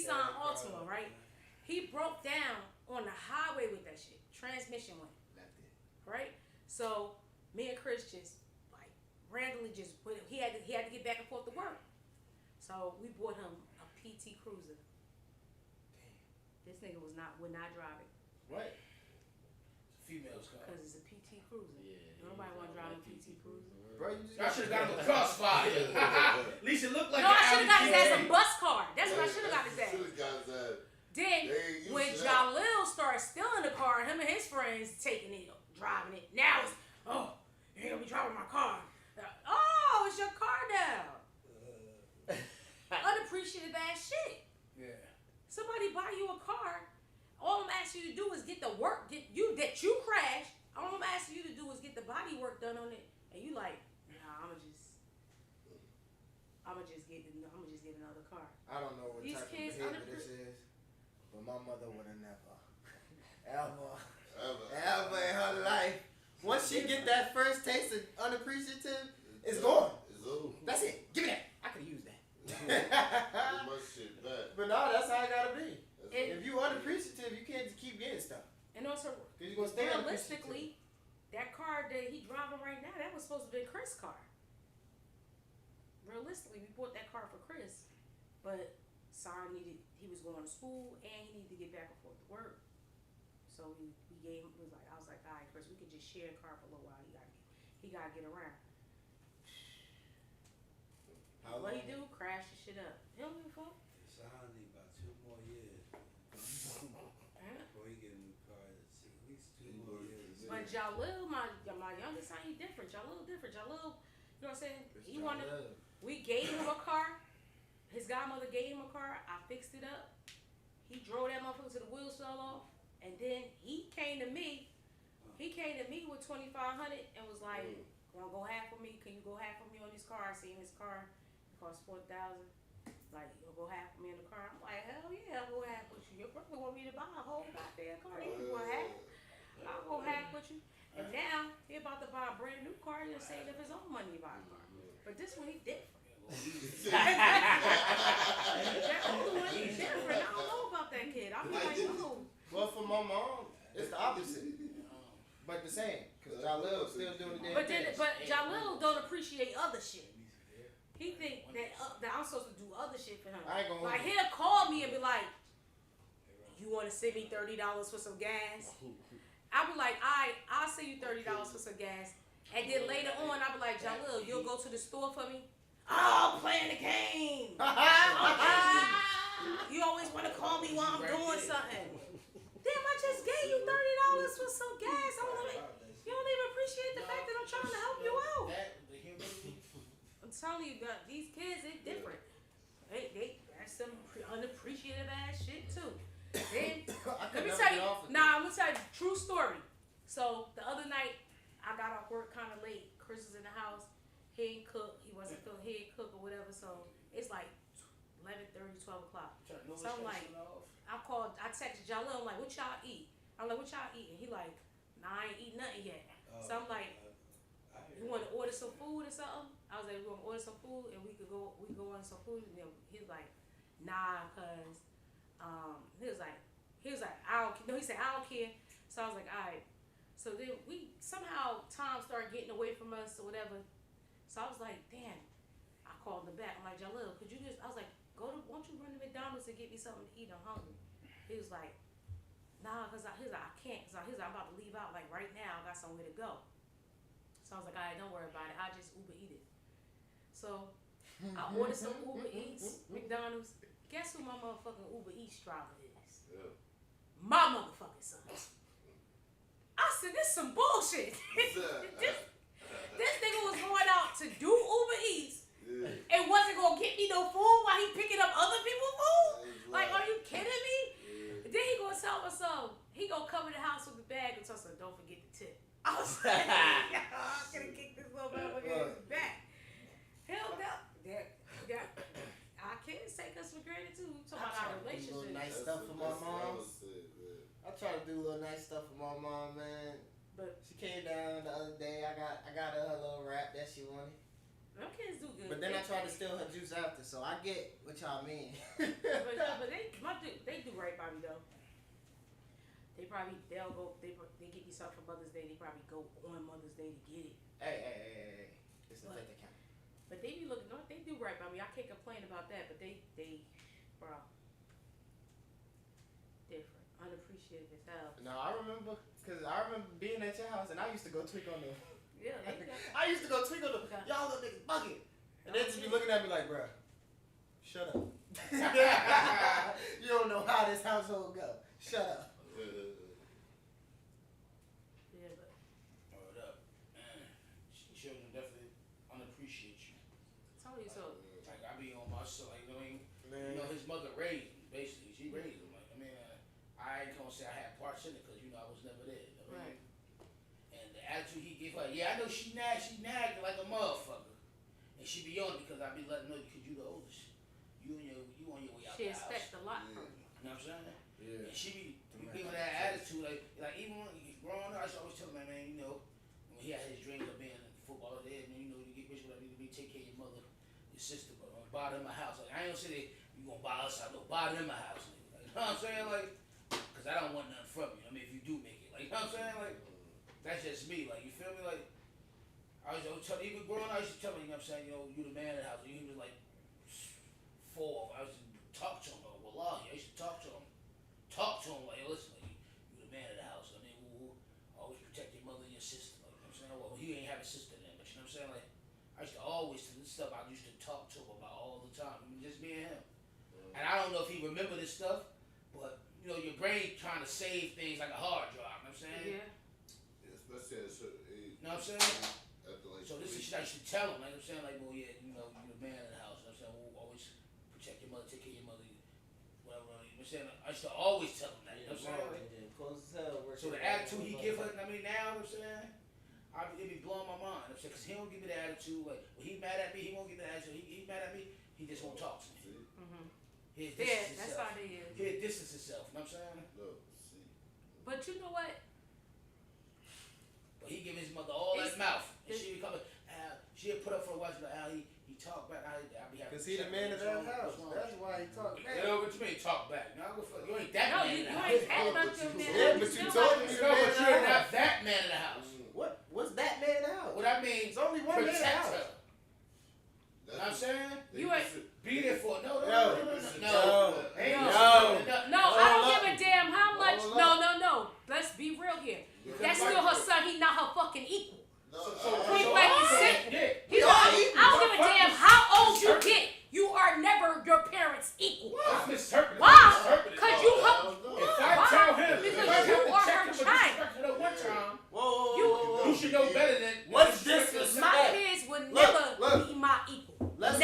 Nissan Altima, right? He broke down on the highway with that shit. Transmission went. Right? So me and Chris just like randomly just put he had to get back and forth to work. So we bought him a PT Cruiser. This nigga would not drive it. Right. Females car. Because it's a PT Cruiser. Yeah. Nobody want to drive a PT Cruiser. Bro, you just I should have got him a crossfire. At least it looked like No, an I should have got his Audi ass a bus car. That's what I should have got his ass. Should've got his ass. Then They ain't used when to that. Jalil started stealing the car, him and his friends taking it, driving it. Now it's, oh, you ain't gonna be driving my car. Oh, it's your car now. Unappreciative ass shit. Yeah. Somebody buy you a car, all I'm asking you to do is get the work, that you crashed. All I'm asking you to do is get the body work done on it, and you like, nah, I'ma just get another car. I don't know what These type kids of behavior this is, but my mother would have ever in her life. Once she get that first taste of unappreciative, it's gone. It's over. That's it. Give me that. I could use that. Get my shit back. But no, that's how it gotta be. And, If you unappreciative, you can't just keep getting stuff. and also, Cause you're gonna stay unappreciative. realistically, that car that he driving right now, that was supposed to be Chris' car. Realistically, we bought that car for Chris, but Sar he was going to school and he needed to get back and forth to work. So I was like, all right, Chris, we could just share a car for a little while. He gotta get around. How What long? he do? Crash the shit up. He don't give a fuck. Sean need about 2 more years before he get a new car. At least 2 more years. But Jalil, my youngest son, he different. Jalil different. Jalil, you know what I'm saying? He wanted. We gave him a car. His godmother gave him a car. I fixed it up. He drove that motherfucker till the wheels fell off, and then he came to me. He came to me with $2,500 and was like, "Wanna go half with me? Can you go half with me on this car? I seen this car. It cost $4,000. Like, you'll go half with me in the car." I'm like, "Hell yeah, I'll go half with you. Your brother want me to buy a whole goddamn car. You can go half. I'll go half with you." And now he about to buy a brand new car. He'll save up his own money to buy a car. But this one he different. That other one he different. I don't know about that kid. I'm like, oh. Well, for my mom, it's the opposite. But the same, cause Jalil's still doing the damn thing. But Jalil don't appreciate other shit. He think that I'm supposed to do other shit for him. I ain't gonna Like hold you. he'll call me and be like, "You want to send me $30 for some gas?" I'll be like, I'll send you $30 for some gas. And then later on, I'll be like, "Jalil, you'll go to the store for me?" "Oh, playing the game." You always want to call me while I'm doing something. Damn, I just gave you $30 for some gas. You don't even appreciate the fact that I'm trying to help you out. I'm telling you, these kids, they different. They that's some unappreciative ass shit too. Then let me tell you. Nah, I'm gonna tell you true story. So the other night, I got off work kind of late. Chris was in the house. He ain't cook. He wasn't feeling. He ain't cook or whatever. So it's like 11:30, 12 o'clock. So I'm like, I texted Jalil. I'm like, "What y'all eat?" I'm like, "What y'all eating?" He like, "Nah, I ain't eat nothing yet." So I'm like, "You want to order some food or something?" I was like, "We want to order some food and we go on some food." And then he was like, "Nah, cause he was like, I don't." No, he said, "I don't care." So I was like, "All right." So then we somehow time started getting away from us or whatever. So I was like, "Damn." I called him back. I'm like, "Jalil, could you just?" I was like, "Why don't you run to McDonald's and get me something to eat? I'm hungry." He was like, "Nah, cause I can't. Cause I'm about to leave out like right now. I got somewhere to go." So I was like, "All right, don't worry about it. I just Uber eat it." So I ordered some Uber Eats, McDonald's. Guess who my motherfucking Uber Eats driver is? Yeah. My motherfucking son. I said, "This some bullshit." This nigga was going out to do Uber Eats and wasn't gonna get me no food while he picking up other people's food. Like, are you kidding me? Then he gonna tell us so. He gonna cover the house with the bag and tell us, "Don't forget the tip." I was like, I'm gonna kick this little motherfucker in his back. Hell no. Our kids take us for granted too. We talk about our relationship. Nice stuff for my mom. I try to do a little nice stuff for my mom, man. But she came down the other day. I got her a little wrap that she wanted. Them kids do good. But then I tried to steal her juice after, so I get what y'all mean. but they do right by me though. They'll go. They get these stuff for Mother's Day. They probably go on Mother's Day to get it. Hey. It's the thing that count. But they be looking. They do right by me. I can't complain about that. But bro, different, unappreciative as hell. No, I remember being at your house and I used to go tweak on them. Yeah, I used to go tweak on them. Okay. Y'all little niggas bugging. And they just be looking at me like, bruh, shut up. You don't know how this household go. Shut up. Yeah, but Word up. Children definitely unappreciate you. tell you so. Like I be on my son, like you know his mother raised him. Basically, she raised him. Like I ain't gonna say I had parts in it because I was never there. You know what I mean? And the attitude he gave her, yeah, I know she nagged like a motherfucker, and she be on it because I be letting her know because you the oldest. You on your way out She the house. expects a lot from you. You know what I'm saying? Yeah. And she be giving that attitude, like even when he growing up, I used to always tell him, man, when he had his dreams of being a footballer, you get rich, whatever, you take care of your mother, your sister, but buy them a house. Like I ain't gonna say that you gonna buy us out, no, buy them a house. Like, you know what I'm saying? Like, cause I don't want nothing from you. I mean, if you do make it, like, you know what I'm saying? Like, that's just me. Like, you feel me? Like, I was tell even growing up, I used to tell him, you know what I'm saying? You the man of the house. He was like 4. I used to talk to him. Wallahi, I used to talk to him. Like, listen, like, you the man of the house. I mean, always protect your mother and your sister. Like, you know what I'm saying? Well, he ain't have a sister then, but you know what I'm saying? Like, I used to always, this stuff I used to talk to him about all the time. I mean, just me and him. And I don't know if he remember this stuff, but, your brain trying to save things like a hard drive. You know what I'm saying? Yeah. Especially at a certain age. You know what I'm saying? After like So this is shit I used to tell him. Like I'm saying, like, well, yeah, you're the man of the house. You know what I'm saying? We'll always protect your mother, take care of your mother, whatever. You know what I'm saying? I used to always tell him that. You know what I'm saying? Close as hell. So the attitude he give her, now, you know what I'm saying? It be blowing my mind. I'm saying, because he don't give me the attitude. Like, when he mad at me, he won't give me the attitude. He mad at me, he just won't talk to me. He That's how they is. He'll distance himself. You know what I'm saying? Look, see. But you know what? But he give his mother all that mouth. And she be coming, she'll put up for a while, but he talk back. I be happy. Cause he the man of that house. That's why he talk back. What you mean talk back? No, you ain't that No, man you of the ain't house. acting like your man. Yeah, but you told me No, but you're not that man of the house. What's that man of the house? What I mean, There's only one man of the protect house. her. You know what I'm saying? You ain't. Be there for her. No. No, I don't give a damn how much. No. Let's be real here. That's still her son. He not her fucking equal. Point blank and simple. I don't give a damn how old you get. You are never your parents' equal. Why? Because you If I tell him, because you are her child. one time, Whoa. you should know better than What's disrespect? My kids would never be my equal. Let's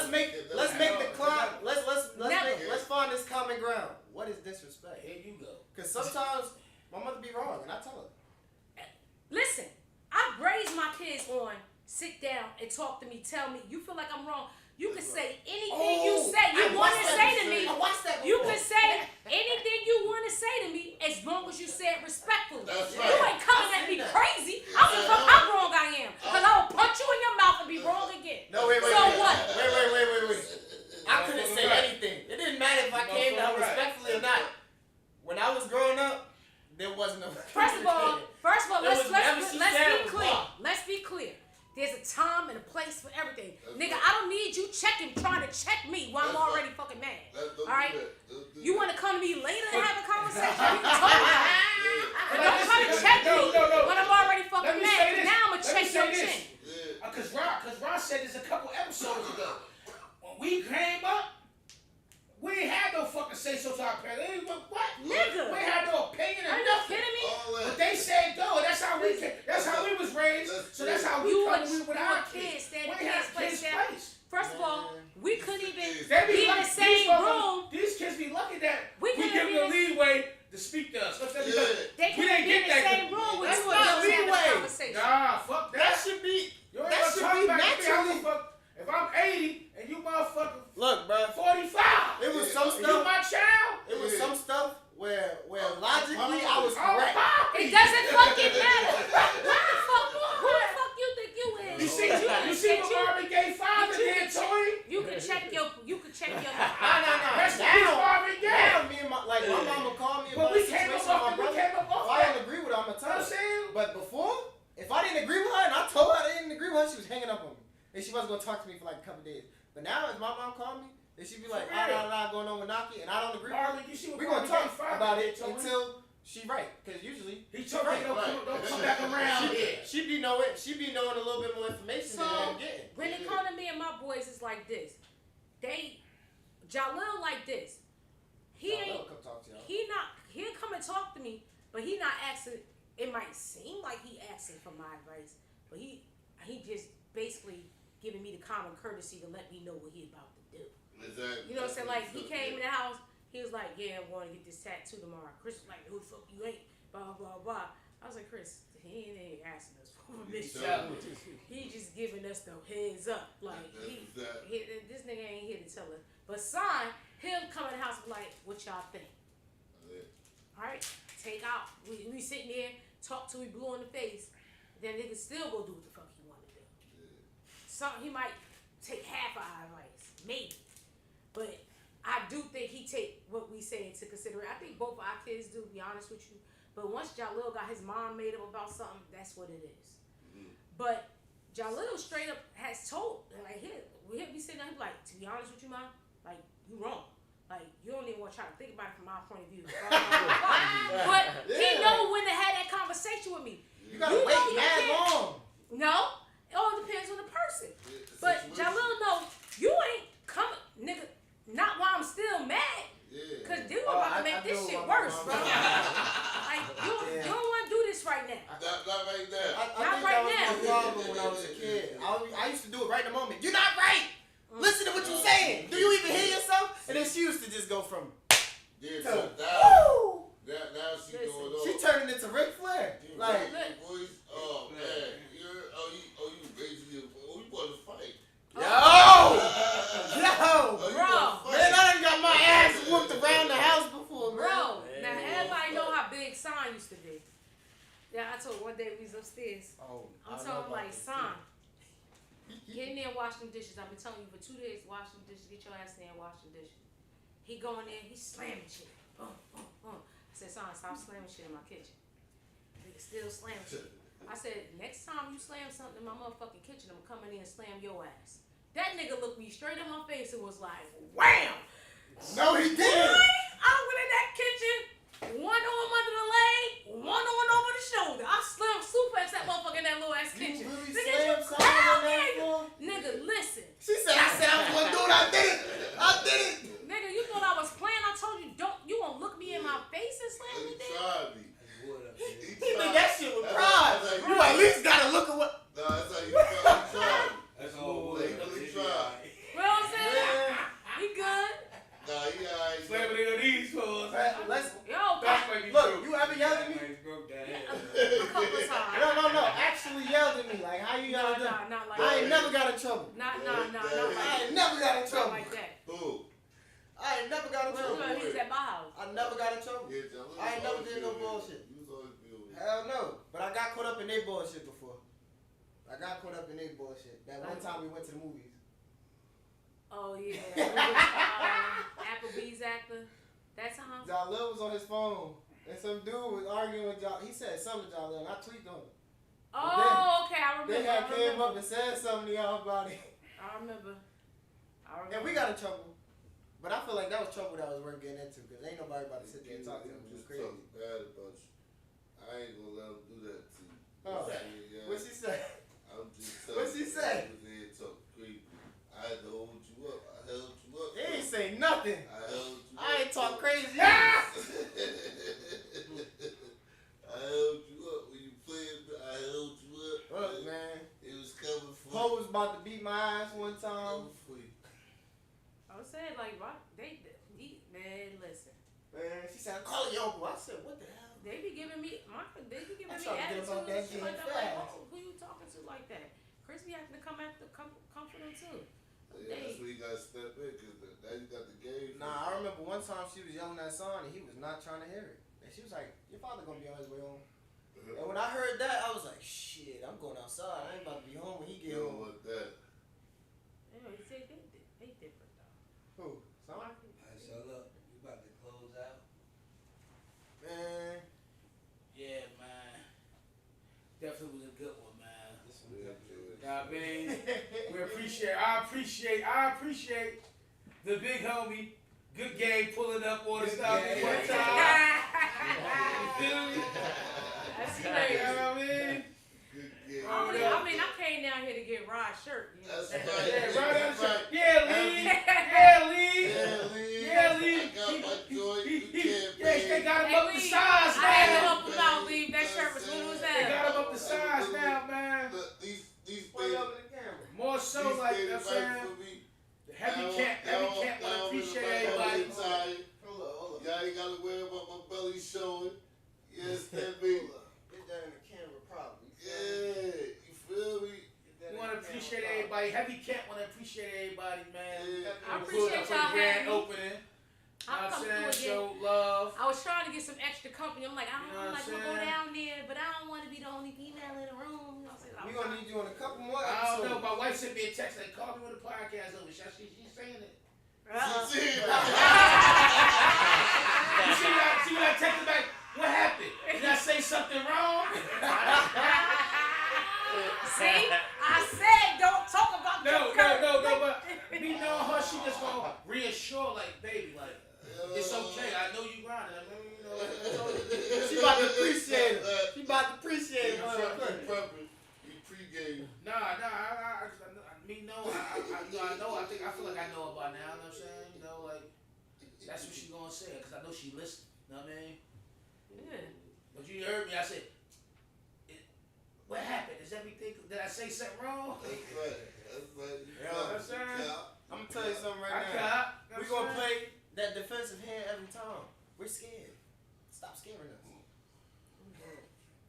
make the clock. Let's find this common ground. What is disrespect? Here you go. Because sometimes my mother be wrong, and I tell her. Listen, I raised my kids on sit down and talk to me, tell me. You feel like I'm wrong. You can say anything you want to say to me. You can say anything you want to say to me as long as you say it respectfully. You ain't coming at me crazy. I don't give a fuck how wrong I am. Because I will punch you in your mouth and be wrong again. No, wait. What? Wait. I couldn't say anything. It didn't matter if I came to her respectfully or not. When I was growing up, there wasn't no. First of all, let's be clear. Wrong. Let's be clear. There's a time and a place for everything. Nigga, I don't need you trying to check me while I'm already fucking mad. Alright? You want to come to me later and have a conversation? You can talk about it. But don't try to check me when I'm already fucking mad. Now I'm going to check your chin. Because Ron said this a couple episodes ago. When we came up, we ain't had no fucking say-so to our parents. What? Nigga. We ain't had no opinion. Are you kidding me? But they said go. That's how we was raised. So that's how we come with our kids. Stand We have kids' place. First of all, we couldn't even They be in the same room. These kids be lucky that We we give them the leeway to speak to us. They We couldn't didn't be in get the that. same room with That's you not adults having a leeway. conversation. Nah, fuck that. That should be. You ain't That gonna should talk be back to me. naturally. If I'm 80 and you motherfucking Look, bro. 45, It was some and you stuff. my child. It was some stuff where logically I was correct. It doesn't fucking matter. Who the fuck you think you is? You see what Marvin Gaye could check your. Nah. Rest in peace, Marvin Gaye. Now me and my mama called me But about we a came situation up with my off. We brother. came up If off I that. don't agree with her, I'm gonna You know tell what I'm her. saying? But before, if I didn't agree with her and I told her I didn't agree with her, she was hanging up on me. And she wasn't gonna talk to me for like a couple days. But now, if my mom called me, then she'd be like, going on with Naki, and I don't agree with her, Marvin, you see what we're gonna Marvin talk Gaye about father it told me? until she right. Because usually, He told me don't come back around here. she be knowing a little bit more information than I'm getting. When it comes to me and my boys, it's like this. Jalil like this. I'll come talk to y'all. He'll come and talk to me, but he not asking. It might seem like he asking for my advice, but he just basically giving me the common courtesy to let me know what he about to do. Exactly. You know what I'm saying? Like, he came in the house, he was like, yeah, I'm going to get this tattoo tomorrow. Chris was like, who the fuck you ain't? Blah, blah, blah. I was like, Chris, he ain't asking us for permission. He just giving us the heads up. Like, this nigga ain't here to tell us. But son, he'll come in the house and be like, what y'all think? Alright? Take out. We sitting there, talk till we blue in the face. Then nigga still go do what the fuck he want to do. He might take half our advice. Maybe. But I do think he take what we say into consideration. I think both of our kids do, to be honest with you. But once Jalil got his mind made up about something, that's what it is. But Jalil straight up has told, like, he'll be sitting there, he be like, to be honest with you, Mom, like, you wrong. Like, you don't even want to try to think about it from my point of view. But he know when to have that conversation with me. You gotta wait mad long. No, it all depends on the person. But Jalil know you ain't coming, nigga. Not while I'm still mad. Cause you about to make this shit worse, bro. Like you don't want to do this right now. Not right now. I think that was my problem when I was a kid. I used to do it right in the moment. You're not right. Listen to what you're saying. Do you even hear yourself? And then she used to just go from now she going on. She turning into Ric Flair. Like, voice, oh man, you basically, you want to fight? Yo, bro, man, I done got my ass whooped around the house before, man. Bro, now everybody know how big Son used to be. Yeah, I told one day we was upstairs. I'm telling him like, Son, get in there and wash them dishes. I've been telling you for 2 days, wash them dishes. Get your ass in there and wash them dishes. He go in there, he slamming shit. Boom, boom, boom. I said, Son, stop slamming shit in my kitchen. Nigga still slamming shit. I said, next time you slam something in my motherfucking kitchen, I'm gonna come in here and slam your ass. That nigga looked me straight in my face and was like, wham! No, he didn't. I went in that kitchen, one arm under the leg, one arm over the shoulder. I slammed suplex that motherfucker in that little ass kitchen. Really Nigga, slammed something on that nigga. floor? Nigga, listen. She said I was gonna do it. I did it. Nigga, you thought I was playing? I told you, you gonna look me in my face and slam me He there? tried me. He did that shit with pride. You at least gotta look at what. No, that's how you tried. That's all. He really tried. You know what I'm saying? We good. Nah, he alright. Slamming into these fools. Let's Yo, look. You ever yelled at me? a couple of times. No. Actually yelled at me. Like how you yelled at me? Not like I that. ain't never got in trouble. Not I like ain't never got in Not trouble. like that. Who? I ain't never got in trouble. Well, he was at my house. I never got in trouble. Yeah, Jalil I ain't never always did no been bullshit. You was always been with me. Hell no. But I got caught up in their bullshit before. I got caught up in their bullshit. That one time we went to the movies. Oh yeah. Applebee's actor. That's Jalil was on his phone. And some dude was arguing with Jalil. He said something to Jalil and I tweaked on him. Oh, okay, I remember. They had came up and said something to y'all about it. I remember. And we got in trouble. But I feel like that was trouble that was worth getting into because ain't nobody about to sit there and talk to him. It was Just crazy. talking bad about you. I ain't gonna let him do that to you. Oh. Yeah. What she say? I'm just What she say? I was there talking crazy. I had to hold you up. I held you up. He ain't say nothing. I held you up. I ain't talk crazy. I held you up when you played. I held you up. Look, man. It was coming for Poe was about to beat my ass one time. Coming for you. I was saying like, man, listen. Man, she said, call your uncle. I said, what the hell? They be giving me attitude I and tried to get shit about that like game that. Like, fast. oh, who you talking to like that? Chris be having to come comfort him too. Yeah, that's where you gotta step in because now you got the game. Nah, I remember one time she was yelling that song and he was not trying to hear it. And she was like, your father gonna be on his way home. And when I heard that, I was like, shit, I'm going outside. I ain't about to be home when he You get don't home. want that. Yeah, they different. appreciate the big homie, good game, pulling up all the Good stuff game. one time. You feel me? That's You crazy. know what I mean? I mean, I came down here to get Rod's shirt. You know what I'm That's saying? right. Yeah, right on the Right. shot. Yeah, Lee. Yeah, Lee. Yeah, Lee. Yeah, Lee. I got my joint. You can't Yeah, they pay. got him Hey, up the Lee, size, I had to man. help him out, Lee. That shirt was little as They hell. got him up the size now, man. Look, these Point things. up in the camera. More so, These like, you things know what I'm right saying? for me. The heavy camp wanna appreciate everybody. Hold up. Y'all ain't gotta worry about my belly showing. Yes, that me. Hold up. Get that in the camera properly. Yeah, you feel me? We want to appreciate everybody. Heavy Camp want to appreciate everybody, man. Yeah. I We appreciate pulled up for y'all the grand having me. opening. You know I'll what come I'm through saying? again. Show love. I was trying to get some extra company. I'm like, I You know don't what like I'm to go saying? down there, but I don't want to be the only female in the room. You know what I'm saying? We gonna need you on a couple more I episodes. don't know. My wife sent me a text like, call me when the podcast over. She's saying it. Uh-uh. See, You see what I texted back? What happened? Did I say something wrong? See? I said don't talk about No, the curve. but me knowing her, she just gonna reassure, like, baby, like, it's okay. I know you grinding. I mean, you know, it's okay. She about to appreciate it. She about to appreciate it. you prepping. You pre-game. Nah, me know, I feel like I know about now, you know what I'm saying? You know, like, that's what she gonna say, because I know she listened, you know what I mean? Yeah. But you heard me, I said, what happened? Is everything, did I say something wrong? That's right. That's right. You Yeah, got that's it. right. You got I'm gonna tell you something I right now. got, We gonna play that defensive hand every time. We're scared. Stop scaring us.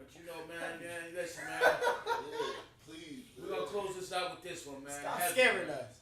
But you know, man, listen, man, it. Yeah, please. we're gonna close this out with this one, man. Stop Heavy. scaring us.